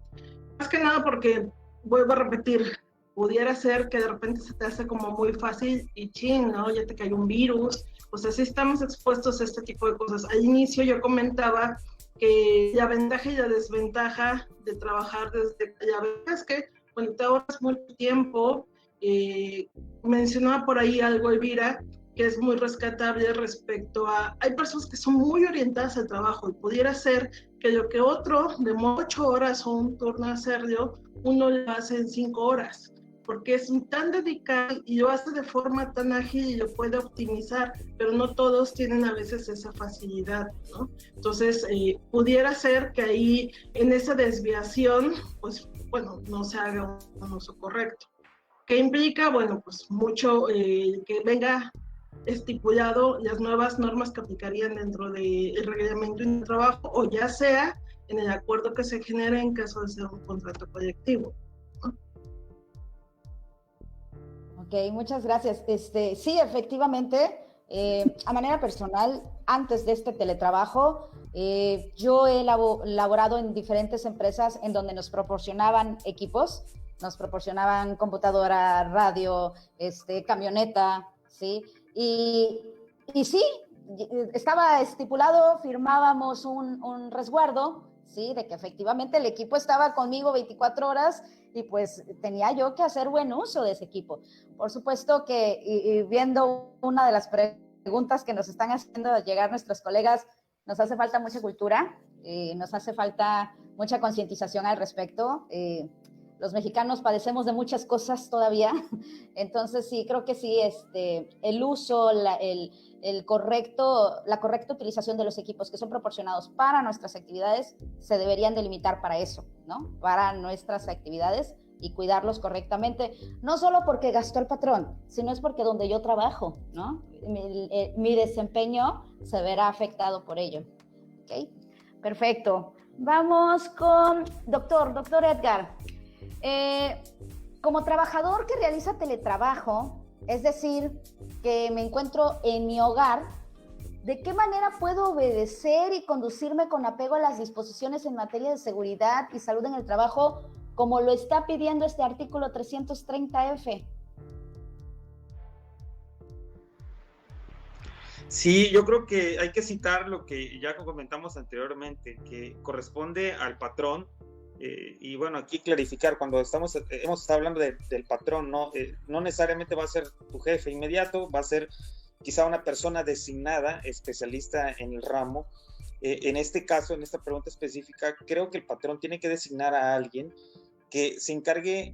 Más que nada porque, vuelvo a repetir, pudiera ser que de repente se te hace como muy fácil y ching, ¿no? Ya te cayó un virus, o sea, sí estamos expuestos a este tipo de cosas. Al inicio yo comentaba que la ventaja y la desventaja de trabajar desde ya es que cuando te ahorras mucho tiempo, mencionaba por ahí algo Elvira, que es muy rescatable respecto a, hay personas que son muy orientadas al trabajo y pudiera ser que lo que otro de 8 horas o un turno hacerlo, uno lo hace en 5 horas, porque es tan dedicado y lo hace de forma tan ágil y lo puede optimizar, pero no todos tienen a veces esa facilidad, ¿no? Entonces, pudiera ser que ahí, en esa desviación, pues, bueno, no se haga un uso correcto. ¿Qué implica? Bueno, pues mucho que venga estipulado las nuevas normas que aplicarían dentro del reglamento de trabajo, o ya sea en el acuerdo que se genere en caso de ser un contrato colectivo. Ok, muchas gracias. Sí, efectivamente, a manera personal, antes de este teletrabajo, yo he laborado en diferentes empresas en donde nos proporcionaban equipos, nos proporcionaban computadora, radio, camioneta, ¿sí? Y sí, estaba estipulado, firmábamos un resguardo, ¿sí? De que efectivamente el equipo estaba conmigo 24 horas y pues tenía yo que hacer buen uso de ese equipo. Por supuesto que, y viendo una de las preguntas que nos están haciendo llegar nuestros colegas, nos hace falta mucha cultura. Nos hace falta mucha concientización al respecto. Los mexicanos padecemos de muchas cosas todavía, entonces sí, creo que sí, el uso, la correcta utilización de los equipos que son proporcionados para nuestras actividades se deberían delimitar para eso, ¿no? Para nuestras actividades y cuidarlos correctamente, no solo porque gastó el patrón, sino es porque donde yo trabajo, ¿no? Mi desempeño se verá afectado por ello. ¿Ok? Perfecto. Vamos con doctor Edgar. Como trabajador que realiza teletrabajo, es decir, que me encuentro en mi hogar, ¿de qué manera puedo obedecer y conducirme con apego a las disposiciones en materia de seguridad y salud en el trabajo, como lo está pidiendo este artículo 330F? Sí, yo creo que hay que citar lo que ya comentamos anteriormente, que corresponde al patrón. Y bueno, aquí clarificar, cuando hemos estado hablando del patrón, no necesariamente va a ser tu jefe inmediato, va a ser quizá una persona designada, especialista en el ramo. En este caso, en esta pregunta específica, creo que el patrón tiene que designar a alguien que se encargue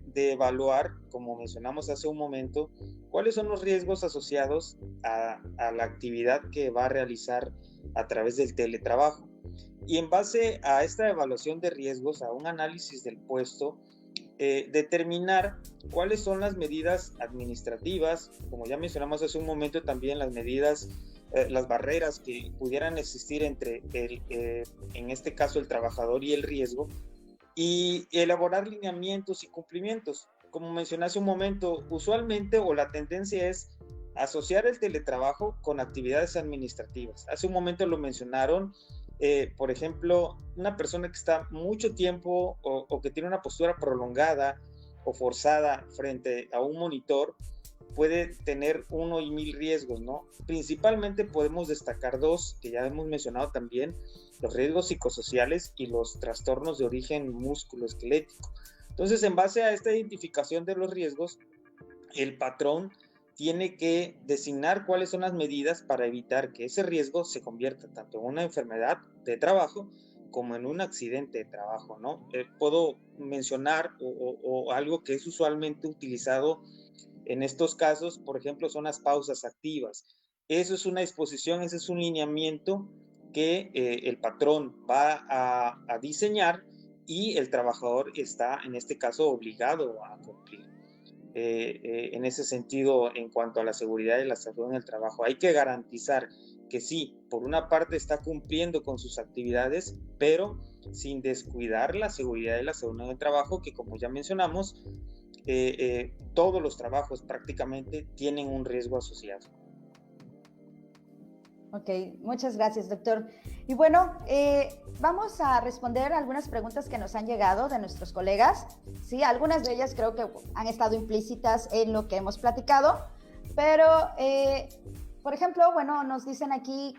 de evaluar, como mencionamos hace un momento, cuáles son los riesgos asociados a la actividad que va a realizar a través del teletrabajo. Y en base a esta evaluación de riesgos, a un análisis del puesto, determinar cuáles son las medidas administrativas, como ya mencionamos hace un momento también las medidas, las barreras que pudieran existir entre en este caso el trabajador y el riesgo, y elaborar lineamientos y cumplimientos. Como mencioné hace un momento, usualmente o la tendencia es asociar el teletrabajo con actividades administrativas. Hace un momento lo mencionaron. Por ejemplo, una persona que está mucho tiempo o que tiene una postura prolongada o forzada frente a un monitor puede tener 1 y 1000 riesgos, ¿no? Principalmente podemos destacar 2 que ya hemos mencionado también: los riesgos psicosociales y los trastornos de origen musculoesquelético. Entonces, en base a esta identificación de los riesgos, el patrón tiene que designar cuáles son las medidas para evitar que ese riesgo se convierta tanto en una enfermedad de trabajo como en un accidente de trabajo, ¿no? Puedo mencionar o algo que es usualmente utilizado en estos casos, por ejemplo, son las pausas activas. Eso es una disposición, ese es un lineamiento que el patrón va a diseñar y el trabajador está, en este caso, obligado a cumplir. En ese sentido, en cuanto a la seguridad y la salud en el trabajo, hay que garantizar que sí, por una parte está cumpliendo con sus actividades, pero sin descuidar la seguridad y la salud en el trabajo, que como ya mencionamos, todos los trabajos prácticamente tienen un riesgo asociado. Ok, muchas gracias, doctor. Y bueno, vamos a responder algunas preguntas que nos han llegado de nuestros colegas. Sí, algunas de ellas creo que han estado implícitas en lo que hemos platicado, pero, por ejemplo, bueno, nos dicen aquí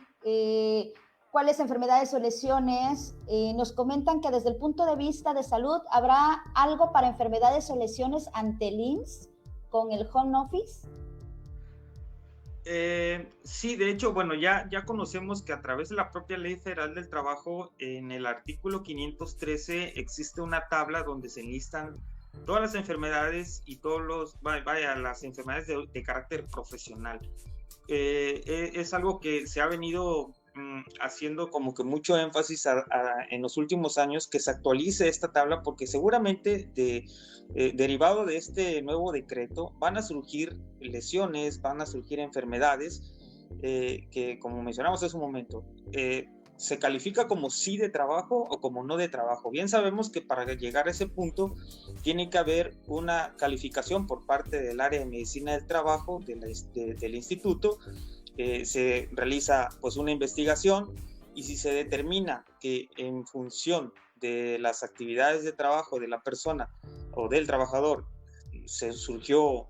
cuáles enfermedades o lesiones. Nos comentan que desde el punto de vista de salud, ¿habrá algo para enfermedades o lesiones ante el IMSS con el home office? Sí, de hecho, bueno, ya conocemos que a través de la propia Ley Federal del Trabajo, en el artículo 513 existe una tabla donde se enlistan todas las enfermedades y las enfermedades de carácter profesional. Es algo que se ha venido haciendo como que mucho énfasis en los últimos años, que se actualice esta tabla, porque seguramente derivado de este nuevo decreto van a surgir lesiones, van a surgir enfermedades que, como mencionamos hace un momento, se califica como sí de trabajo o como no de trabajo. Bien sabemos que para llegar a ese punto tiene que haber una calificación por parte del área de medicina del trabajo del instituto. Se realiza pues una investigación, y si se determina que en función de las actividades de trabajo de la persona o del trabajador se surgió,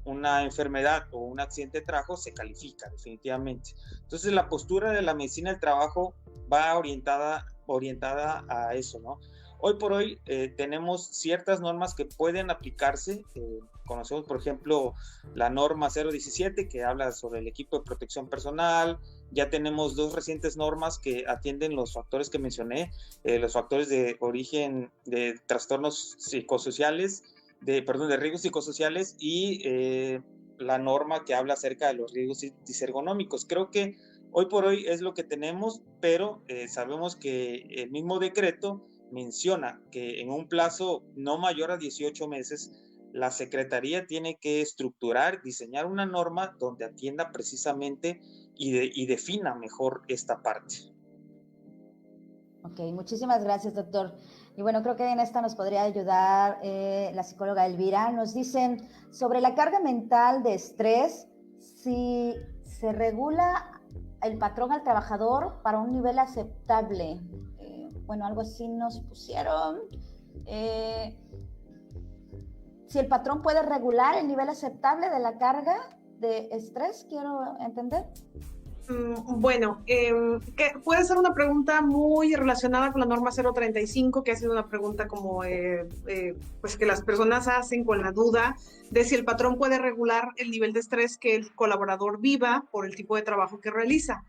una enfermedad o un accidente de trabajo, se califica definitivamente. Entonces la postura de la medicina del trabajo va orientada a eso, ¿no? Hoy por hoy tenemos ciertas normas que pueden aplicarse. Conocemos, por ejemplo, la norma 017, que habla sobre el equipo de protección personal, Ya tenemos 2 recientes normas que atienden los factores que mencioné, los factores de origen de trastornos psicosociales, de riesgos psicosociales y la norma que habla acerca de los riesgos disergonómicos. Creo que hoy por hoy es lo que tenemos, pero sabemos que el mismo decreto menciona que en un plazo no mayor a 18 meses, la Secretaría tiene que estructurar, diseñar una norma donde atienda precisamente y defina mejor esta parte. Ok, muchísimas gracias, doctor. Y bueno, creo que en esta nos podría ayudar la psicóloga Elvira. Nos dicen sobre la carga mental de estrés, si se regula el patrón al trabajador para un nivel aceptable. Bueno, algo así nos pusieron. Si el patrón puede regular el nivel aceptable de la carga de estrés, quiero entender. Bueno, que puede ser una pregunta muy relacionada con la norma 035, que ha sido una pregunta como pues que las personas hacen con la duda de si el patrón puede regular el nivel de estrés que el colaborador viva por el tipo de trabajo que realiza.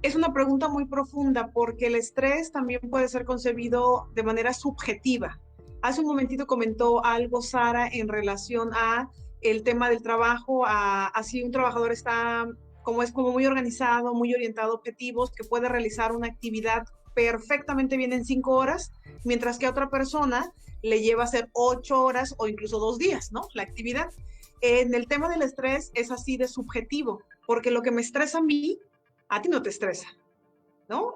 Es una pregunta muy profunda porque el estrés también puede ser concebido de manera subjetiva. Hace un momentito comentó algo Sara en relación a el tema del trabajo, a si un trabajador está como es como muy organizado, muy orientado a objetivos, que puede realizar una actividad perfectamente bien en 5 horas, mientras que a otra persona le lleva a hacer 8 horas o incluso 2 días, ¿no? La actividad. En el tema del estrés es así de subjetivo, porque lo que me estresa a mí, a ti no te estresa, ¿no?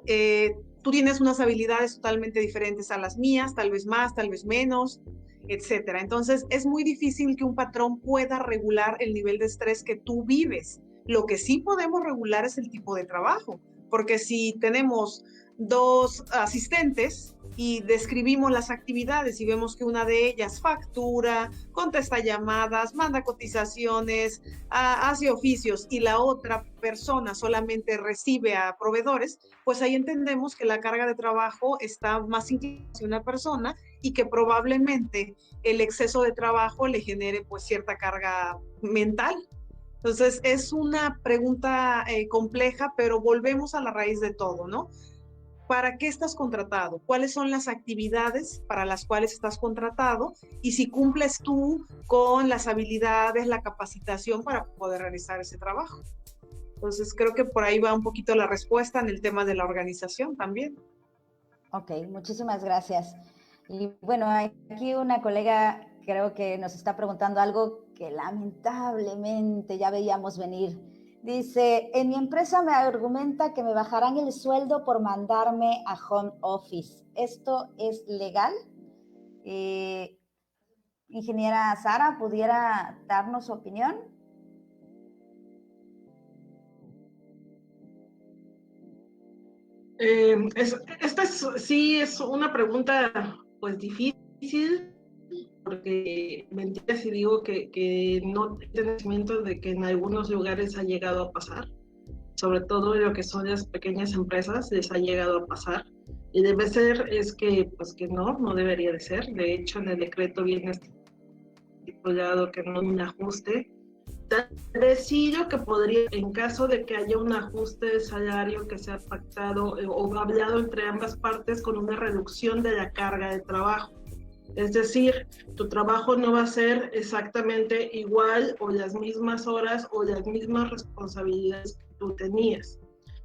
Tú tienes unas habilidades totalmente diferentes a las mías, tal vez más, tal vez menos, etcétera. Entonces, es muy difícil que un patrón pueda regular el nivel de estrés que tú vives. Lo que sí podemos regular es el tipo de trabajo, porque si tenemos 2 asistentes y describimos las actividades y vemos que una de ellas factura, contesta llamadas, manda cotizaciones, hace oficios y la otra persona solamente recibe a proveedores, pues ahí entendemos que la carga de trabajo está más inclinada hacia una persona y que probablemente el exceso de trabajo le genere pues cierta carga mental. Entonces, es una pregunta compleja, pero volvemos a la raíz de todo, ¿no? ¿Para qué estás contratado? ¿Cuáles son las actividades para las cuales estás contratado? Y si cumples tú con las habilidades, la capacitación para poder realizar ese trabajo. Entonces, creo que por ahí va un poquito la respuesta en el tema de la organización también. Ok, muchísimas gracias. Y bueno, aquí una colega creo que nos está preguntando algo que lamentablemente ya veíamos venir. Dice, en mi empresa me argumenta que me bajarán el sueldo por mandarme a home office. ¿Esto es legal? Ingeniera Sara, ¿pudiera darnos su opinión? Sí es una pregunta pues difícil, porque mentira si digo que no tengo conocimiento de que en algunos lugares ha llegado a pasar, sobre todo en lo que son las pequeñas empresas les ha llegado a pasar, y debe ser es que pues que no debería de ser. De hecho en el decreto viene estipulado que no hay un ajuste. Tal vez sí lo que podría, en caso de que haya un ajuste de salario que sea pactado o hablado entre ambas partes con una reducción de la carga de trabajo. Es decir, tu trabajo no va a ser exactamente igual o las mismas horas o las mismas responsabilidades que tú tenías.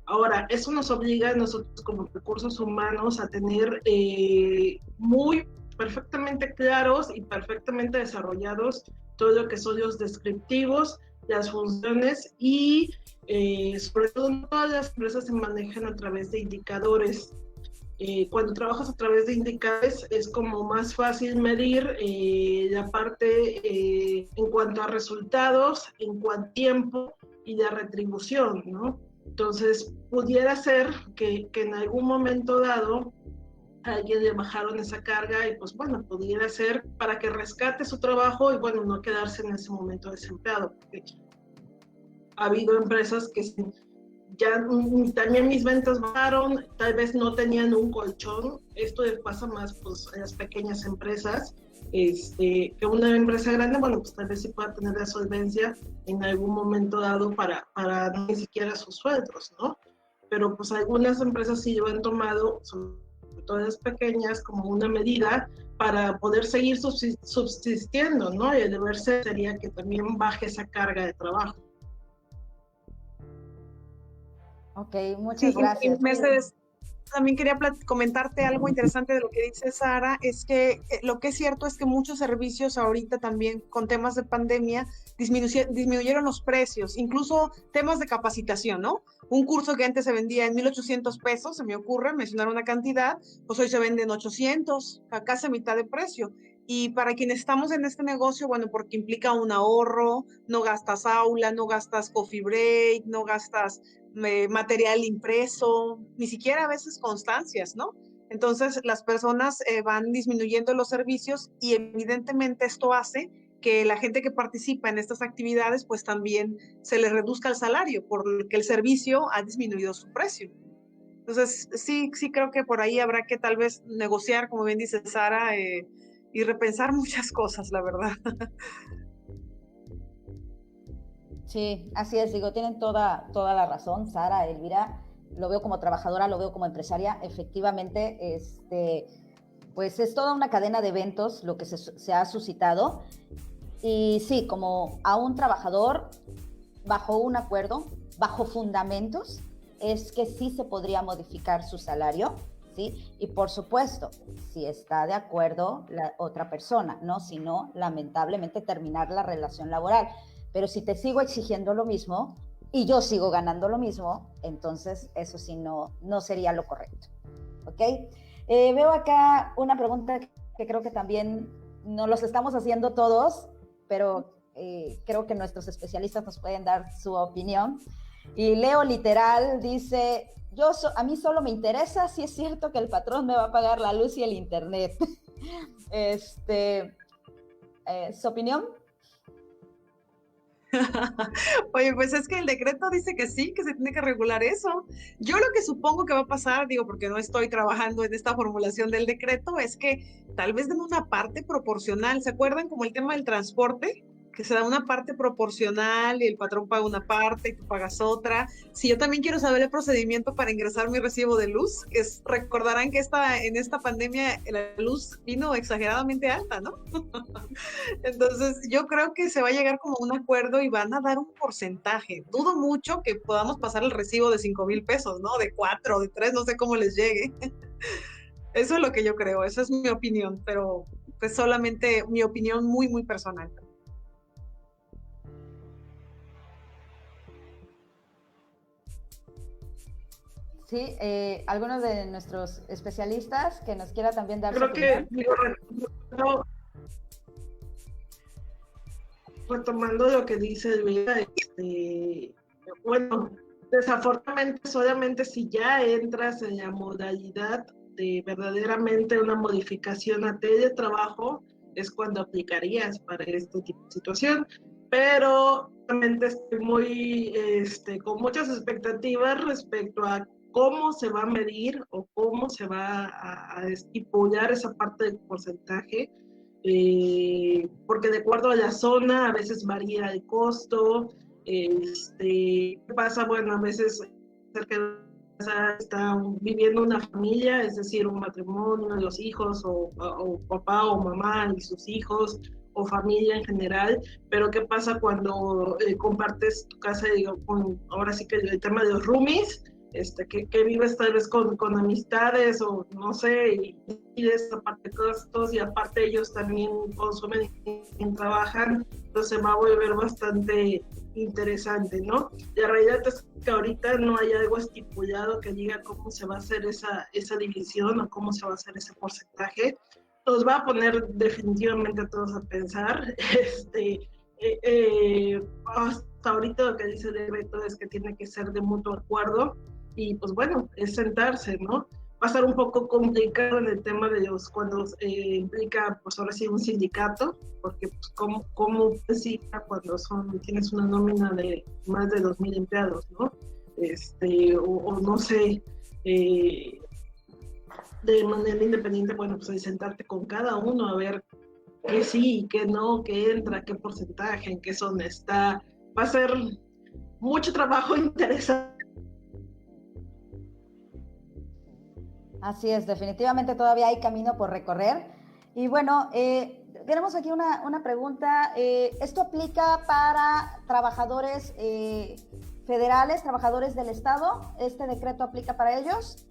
Ahora, eso nos obliga a nosotros como recursos humanos a tener muy perfectamente claros y perfectamente desarrollados todo lo que son los descriptivos, las funciones y sobre todo todas las empresas se manejan a través de indicadores. Cuando trabajas a través de indicadores es como más fácil medir la parte en cuanto a resultados, en cuanto a tiempo y la retribución, ¿no? Entonces, pudiera ser que en algún momento dado a alguien le bajaron esa carga y pues bueno, pudiera ser para que rescate su trabajo y bueno, no quedarse en ese momento desempleado. Porque ha habido empresas que ya también mis ventas bajaron, tal vez no tenían un colchón. Esto pasa más pues en las pequeñas empresas, que una empresa grande, bueno, pues tal vez sí pueda tener la solvencia en algún momento dado para ni siquiera sus sueldos, ¿no? pero pues algunas empresas sí lo han tomado, sobre todo las pequeñas, como una medida para poder seguir subsistiendo, ¿no? Y el deber ser sería que también baje esa carga de trabajo. Ok, muchas gracias. Mercedes, también quería comentarte algo interesante de lo que dice Sara, es que lo que es cierto es que muchos servicios ahorita también con temas de pandemia disminuyeron los precios, incluso temas de capacitación, ¿no? Un curso que antes se vendía en 1,800 pesos, se me ocurre mencionar una cantidad, pues hoy se vende en 800, a casi mitad de precio. Y para quienes estamos en este negocio, bueno, porque implica un ahorro, no gastas aula, no gastas coffee break, no gastas material impreso, ni siquiera a veces constancias, ¿no? Entonces las personas van disminuyendo los servicios y evidentemente esto hace que la gente que participa en estas actividades pues también se le reduzca el salario porque el servicio ha disminuido su precio. Entonces sí creo que por ahí habrá que tal vez negociar, como bien dice Sara, y repensar muchas cosas, la verdad. Sí, así es, digo, tienen toda la razón, Sara, Elvira, lo veo como trabajadora, lo veo como empresaria, efectivamente, pues es toda una cadena de eventos lo que se ha suscitado, y sí, como a un trabajador, bajo un acuerdo, bajo fundamentos, es que sí se podría modificar su salario, ¿sí? Y por supuesto, si está de acuerdo la otra persona, ¿no? Si no, lamentablemente terminar la relación laboral. Pero si te sigo exigiendo lo mismo y yo sigo ganando lo mismo, entonces eso sí no sería lo correcto. ¿Ok? Veo acá una pregunta que creo que también nos los estamos haciendo todos, pero creo que nuestros especialistas nos pueden dar su opinión. Y Leo literal dice, a mí solo me interesa si es cierto que el patrón me va a pagar la luz y el internet. ¿Su opinión? Oye, pues es que el decreto dice que sí, que se tiene que regular eso. Yo lo que supongo que va a pasar, digo, porque no estoy trabajando en esta formulación del decreto, es que tal vez den una parte proporcional. ¿Se acuerdan como el tema del transporte? Que se da una parte proporcional y el patrón paga una parte y tú pagas otra. Si yo también quiero saber el procedimiento para ingresar mi recibo de luz, recordarán que en esta pandemia la luz vino exageradamente alta, ¿no? Entonces, yo creo que se va a llegar como a un acuerdo y van a dar un porcentaje. Dudo mucho que podamos pasar el recibo de 5,000 pesos, ¿no? De 4, de 3, no sé cómo les llegue. Eso es lo que yo creo, esa es mi opinión, pero pues solamente mi opinión muy, muy personal. Sí, algunos de nuestros especialistas que nos quiera también dar su opinión. Creo que, retomando lo que dice Elvira, bueno, desafortunadamente solamente si ya entras en la modalidad de verdaderamente una modificación a teletrabajo es cuando aplicarías para este tipo de situación, pero realmente estoy muy con muchas expectativas respecto a cómo se va a medir o cómo se va a estipular esa parte del porcentaje. Porque de acuerdo a la zona a veces varía el costo. ¿Qué pasa? Bueno, a veces cerca de casa está viviendo una familia, es decir, un matrimonio, los hijos, o papá o mamá y sus hijos, o familia en general, pero ¿qué pasa cuando compartes tu casa, digo, ahora sí que el tema de los roomies, que vives tal vez con amistades o no sé, y de esa parte de costos, y aparte ellos también consumen y trabajan, entonces se va a volver bastante interesante, ¿no? La realidad es que ahorita no hay algo estipulado que diga cómo se va a hacer esa división o cómo se va a hacer ese porcentaje. Nos va a poner definitivamente a todos a pensar. Hasta ahorita lo que dice el decreto es que tiene que ser de mutuo acuerdo, y pues bueno, es sentarse, ¿no? Va a estar un poco complicado en el tema de cuando implica, pues ahora sí, un sindicato, porque pues cómo decida cuando tienes una nómina de más de 2,000 empleados, ¿no? O no sé, de manera independiente, bueno, pues sentarte con cada uno a ver qué sí, qué no, qué entra, qué porcentaje, en qué zona está. Va a ser mucho trabajo interesante Así es, definitivamente todavía hay camino por recorrer. Y bueno, tenemos aquí una pregunta. ¿Esto aplica para trabajadores federales, trabajadores del Estado? ¿Este decreto aplica para ellos?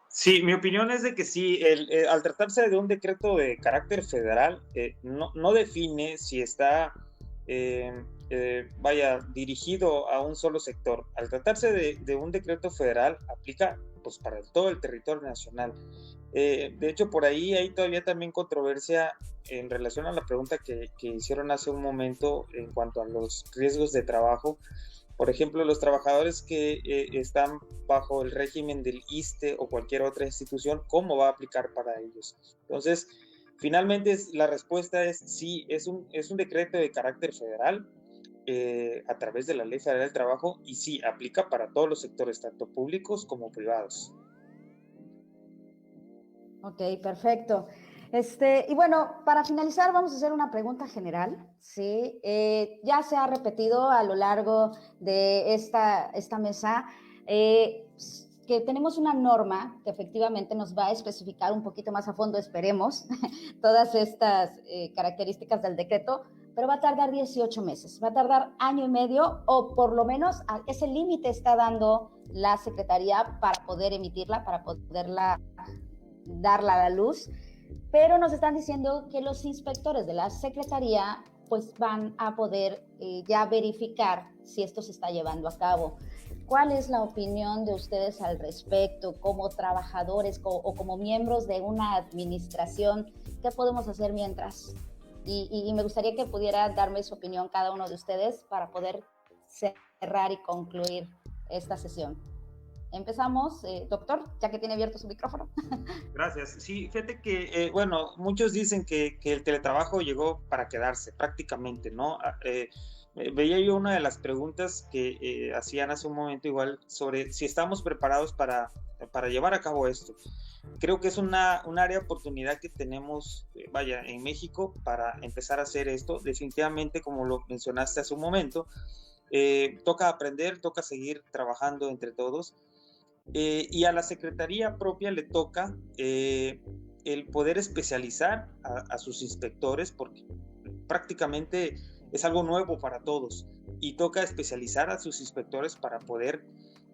Sí, mi opinión es de que sí, al tratarse de un decreto de carácter federal, no define si está, dirigido a un solo sector. Al tratarse de un decreto federal, aplica pues para todo el territorio nacional. De hecho, por ahí hay todavía también controversia en relación a la pregunta que hicieron hace un momento en cuanto a los riesgos de trabajo. Por ejemplo, los trabajadores que están bajo el régimen del ISSSTE o cualquier otra institución, ¿cómo va a aplicar para ellos? Entonces, finalmente la respuesta es sí, es un decreto de carácter federal a través de la Ley Federal del Trabajo y sí, aplica para todos los sectores, tanto públicos como privados. Ok, perfecto. Y bueno, para finalizar vamos a hacer una pregunta general, ¿sí? Ya se ha repetido a lo largo de esta mesa que tenemos una norma que efectivamente nos va a especificar un poquito más a fondo, esperemos, todas estas características del decreto, pero va a tardar 18 meses, va a tardar año y medio, o por lo menos ese límite está dando la Secretaría para poder emitirla, para poderla darla a la luz. Pero nos están diciendo que los inspectores de la Secretaría pues van a poder ya verificar si esto se está llevando a cabo. ¿Cuál es la opinión de ustedes al respecto como trabajadores o como miembros de una administración? ¿Qué podemos hacer mientras? Y me gustaría que pudiera darme su opinión cada uno de ustedes para poder cerrar y concluir esta sesión. Empezamos, doctor, ya que tiene abierto su micrófono. Gracias. Sí, fíjate que, bueno, muchos dicen que el teletrabajo llegó para quedarse prácticamente, ¿no? Veía yo una de las preguntas que hacían hace un momento igual sobre si estamos preparados para llevar a cabo esto. Creo que es un área de oportunidad que tenemos, en México para empezar a hacer esto. Definitivamente, como lo mencionaste hace un momento, toca aprender, toca seguir trabajando entre todos. Y a la Secretaría propia le toca el poder especializar a sus inspectores, porque prácticamente es algo nuevo para todos, y toca especializar a sus inspectores para poder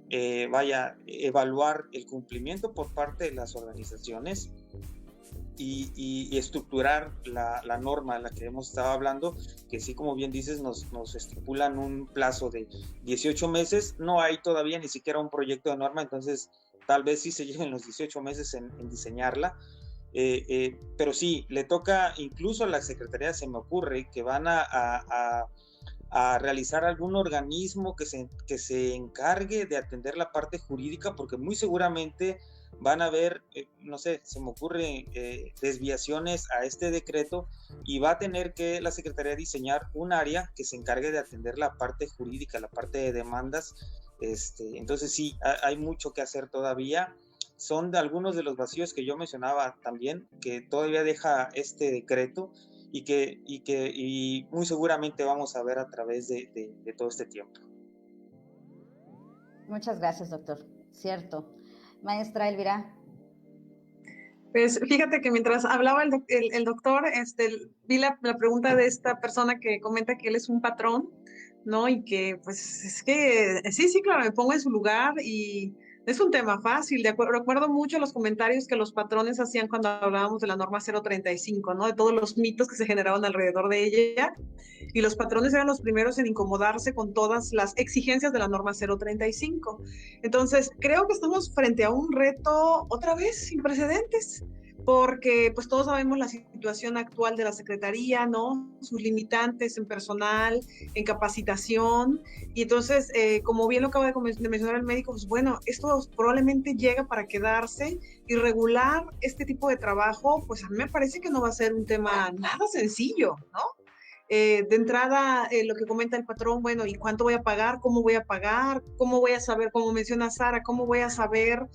evaluar el cumplimiento por parte de las organizaciones y estructurar la norma de la que hemos estado hablando, que sí, como bien dices, nos estipulan un plazo de 18 meses. No hay todavía ni siquiera un proyecto de norma, entonces tal vez sí se lleven los 18 meses en diseñarla, pero sí, le toca incluso a la Secretaría, se me ocurre, que van a realizar algún organismo que se encargue de atender la parte jurídica, porque muy seguramente van a haber, no sé, se me ocurre desviaciones a este decreto, y va a tener que la Secretaría diseñar un área que se encargue de atender la parte jurídica, la parte de demandas. Entonces sí, hay mucho que hacer todavía. Son de algunos de los vacíos que yo mencionaba también, que todavía deja este decreto y muy seguramente vamos a ver a través de todo este tiempo. Muchas gracias, doctor. Cierto. Maestra Elvira. Pues fíjate que mientras hablaba el doctor, vi la pregunta de esta persona que comenta que él es un patrón, ¿no? Y que pues es que, sí, claro, me pongo en su lugar y es un tema fácil. Recuerdo mucho los comentarios que los patrones hacían cuando hablábamos de la norma 035, ¿no? De todos los mitos que se generaban alrededor de ella. Y los patrones eran los primeros en incomodarse con todas las exigencias de la norma 035. Entonces, creo que estamos frente a un reto, otra vez, sin precedentes, porque pues todos sabemos la situación actual de la Secretaría, ¿no? Sus limitantes en personal, en capacitación, y entonces, como bien lo acaba de mencionar el médico, pues bueno, esto probablemente llega para quedarse, y regular este tipo de trabajo, pues a mí me parece que no va a ser un tema nada sencillo, ¿no? De entrada, lo que comenta el patrón, bueno, ¿y cuánto voy a pagar? ¿Cómo voy a pagar? ¿Cómo voy a saber? Como menciona Sara, ¿cómo voy a saber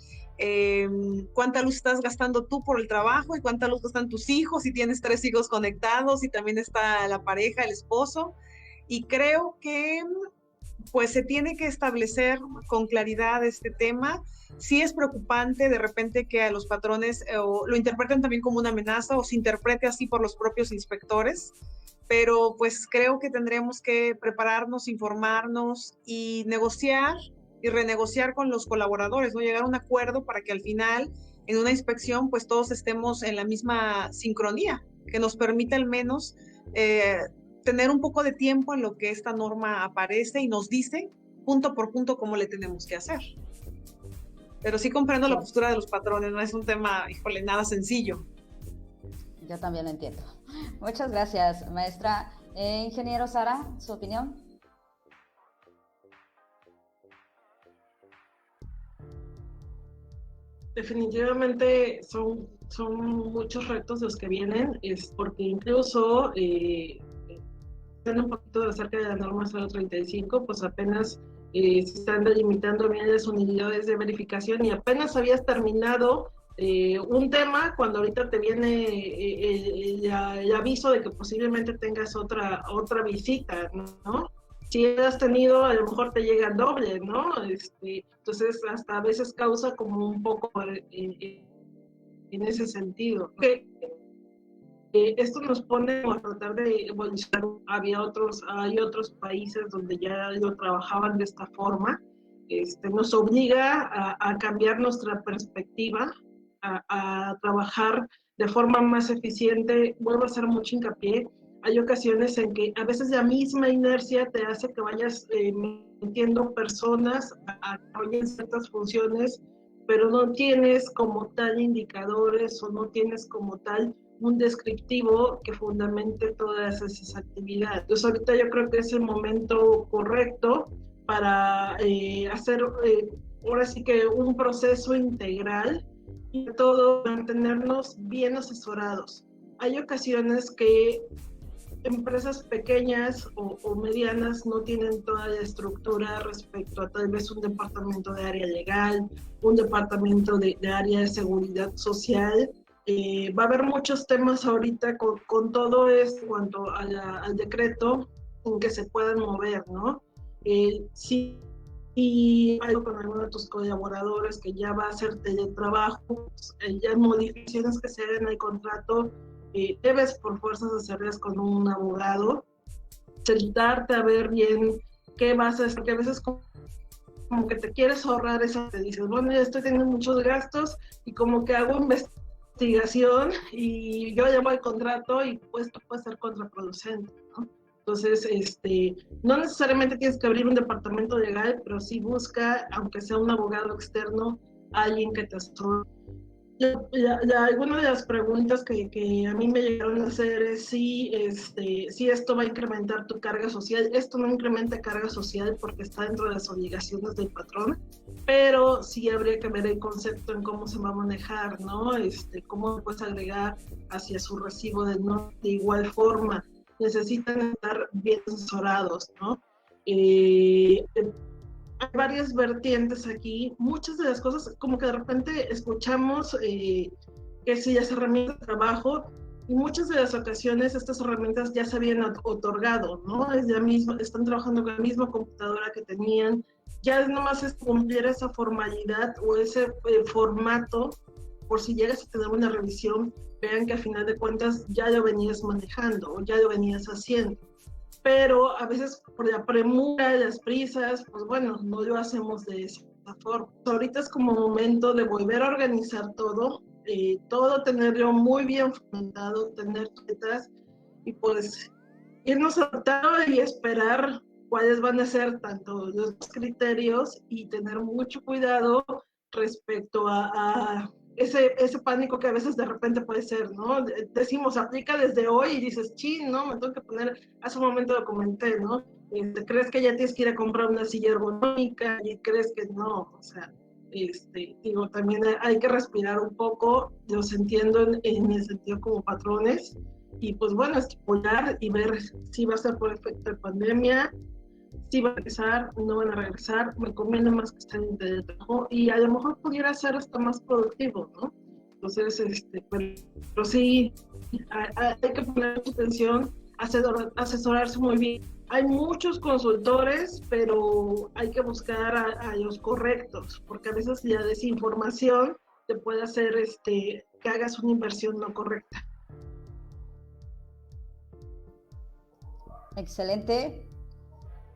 cuánta luz estás gastando tú por el trabajo y cuánta luz gastan tus hijos? Si tienes 3 hijos conectados y también está la pareja, el esposo. Y creo que pues se tiene que establecer con claridad este tema. Sí es preocupante de repente que a los patrones lo interpreten también como una amenaza o se interprete así por los propios inspectores, pero pues creo que tendremos que prepararnos, informarnos y negociar y renegociar con los colaboradores, ¿no? Llegar a un acuerdo para que al final en una inspección pues todos estemos en la misma sincronía, que nos permita al menos tener un poco de tiempo en lo que esta norma aparece y nos dice punto por punto cómo le tenemos que hacer. Pero sí comprendo la postura de los patrones, no es un tema, híjole, nada sencillo. Yo también lo entiendo. Muchas gracias, maestra. Ingeniero Sara, ¿su opinión? Definitivamente son muchos retos los que vienen, es porque incluso un poquito acerca de la norma 035, pues apenas se están delimitando bien las unidades de verificación y apenas habías terminado un tema cuando ahorita te viene el aviso de que posiblemente tengas otra visita, ¿no? Si has tenido, a lo mejor te llega doble, ¿no? Entonces, hasta a veces causa como un poco en ese sentido. Esto nos pone a tratar de evolucionar. Hay otros países donde ya lo trabajaban de esta forma. Nos obliga a cambiar nuestra perspectiva, a trabajar de forma más eficiente. Vuelvo a hacer mucho hincapié. Hay ocasiones en que a veces la misma inercia te hace que vayas metiendo personas a que vayan ciertas funciones, pero no tienes como tal indicadores o no tienes como tal un descriptivo que fundamente todas esas actividades. Entonces ahorita yo creo que es el momento correcto para hacer ahora sí que un proceso integral y todo mantenernos bien asesorados. Hay ocasiones que empresas pequeñas o medianas no tienen toda la estructura respecto a tal vez un departamento de área legal, un departamento de área de seguridad social. Va a haber muchos temas ahorita con todo esto en cuanto al decreto en que se puedan mover, ¿no? Sí, y algo con alguno de tus colaboradores que ya va a hacer teletrabajo, pues, ya modificaciones que se hagan al contrato, debes por fuerzas hacerlas con un abogado, sentarte a ver bien qué vas a hacer, porque a veces como que te quieres ahorrar eso, te dices, bueno, ya estoy teniendo muchos gastos y como que hago investigación y yo llamo al contrato y pues esto puede ser contraproducente, ¿no? Entonces, no necesariamente tienes que abrir un departamento legal, pero sí busca, aunque sea un abogado externo, alguien que te asesore. Alguna de las preguntas que a mí me llegaron a hacer es si esto va a incrementar tu carga social. Esto no incrementa carga social porque está dentro de las obligaciones del patrón, pero sí habría que ver el concepto en cómo se va a manejar, ¿no? Cómo puedes agregar hacia su recibo de no de igual forma. Necesitan estar bien asesorados, ¿no? Hay varias vertientes aquí, muchas de las cosas como que de repente escuchamos que si las herramientas de trabajo y muchas de las ocasiones estas herramientas ya se habían otorgado, ¿no? Están trabajando con la misma computadora que tenían, ya nomás es cumplir esa formalidad o ese formato por si llegas a tener una revisión, vean que a final de cuentas ya lo venías manejando o ya lo venías haciendo. Pero a veces por la premura, las prisas, pues bueno, no lo hacemos de esa forma. Ahorita es como momento de volver a organizar todo tenerlo muy bien fundamentado, tener metas y pues irnos adaptando y esperar cuáles van a ser tanto los criterios y tener mucho cuidado respecto a ese pánico que a veces de repente puede ser, ¿no? Decimos, aplica desde hoy y dices, chin, ¿no? Me tengo que poner, hace un momento lo comenté, ¿no? Crees que ya tienes que ir a comprar una silla ergonómica y crees que no, o sea, digo, también hay que respirar un poco, los entiendo en el sentido como patrones, y pues bueno, estipular y ver si va a ser por efecto de pandemia, si van a regresar, no van a regresar, me conviene más que estén en teletrabajo y a lo mejor pudiera ser hasta más productivo, ¿no? Entonces, pero sí, hay que poner mucha atención, asesorarse muy bien hay muchos consultores, pero hay que buscar a los correctos, porque a veces la desinformación te puede hacer que hagas una inversión no correcta. Excelente.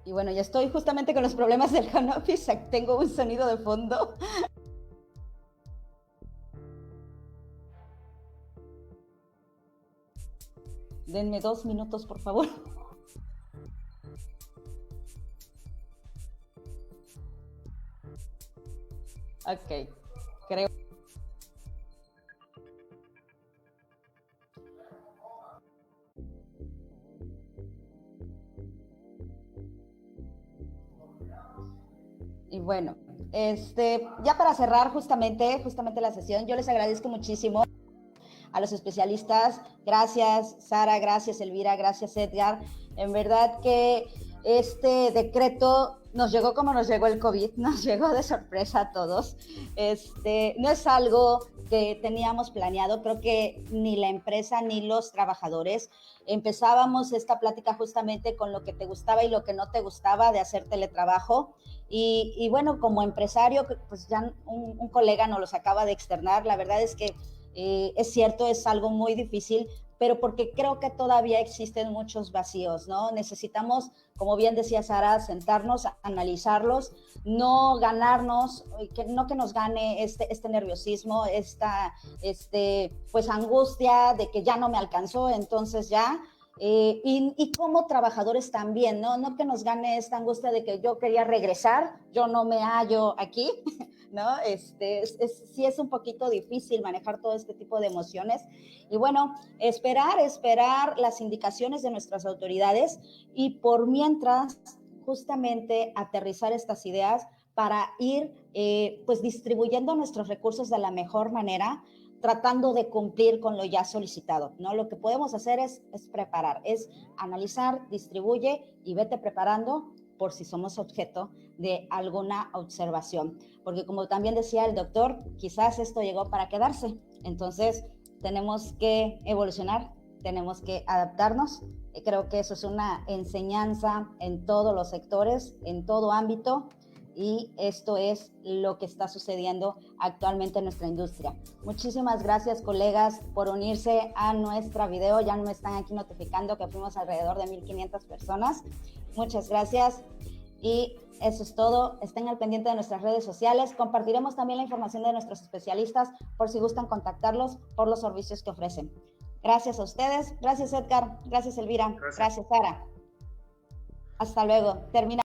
Y bueno, ya estoy justamente con los problemas del home office. Tengo un sonido de fondo. Denme 2 minutos, por favor. Ok, creo. Y bueno, ya para cerrar justamente la sesión, yo les agradezco muchísimo a los especialistas. Gracias, Sara, gracias, Elvira, gracias, Edgar. En verdad que este decreto nos llegó como nos llegó el COVID, nos llegó de sorpresa a todos. No es algo que teníamos planeado, creo que ni la empresa ni los trabajadores. Empezábamos esta plática justamente con lo que te gustaba y lo que no te gustaba de hacer teletrabajo. Y bueno, como empresario, pues ya un colega nos los acaba de externar. La verdad es que es cierto, es algo muy difícil, pero porque creo que todavía existen muchos vacíos, ¿no? Necesitamos, como bien decía Sara, sentarnos, analizarlos, no ganarnos, no que nos gane este nerviosismo, pues angustia de que ya no me alcanzó, entonces ya. Y como trabajadores también, ¿no? No que nos gane esta angustia de que yo quería regresar, yo no me hallo aquí, ¿no? Sí es un poquito difícil manejar todo este tipo de emociones. Y bueno, esperar las indicaciones de nuestras autoridades y por mientras, justamente aterrizar estas ideas para ir pues distribuyendo nuestros recursos de la mejor manera, tratando de cumplir con lo ya solicitado, ¿no? Lo que podemos hacer es preparar, es analizar, distribuye y vete preparando por si somos objeto de alguna observación. Porque como también decía el doctor, quizás esto llegó para quedarse. Entonces, tenemos que evolucionar, tenemos que adaptarnos. Y creo que eso es una enseñanza en todos los sectores, en todo ámbito. Y esto es lo que está sucediendo actualmente en nuestra industria. Muchísimas gracias, colegas, por unirse a nuestra video. Ya me están aquí notificando que fuimos alrededor de 1,500 personas. Muchas gracias. Y eso es todo. Estén al pendiente de nuestras redes sociales. Compartiremos también la información de nuestros especialistas por si gustan contactarlos por los servicios que ofrecen. Gracias a ustedes. Gracias, Edgar. Gracias, Elvira. Gracias, Sara. Hasta luego. Termina.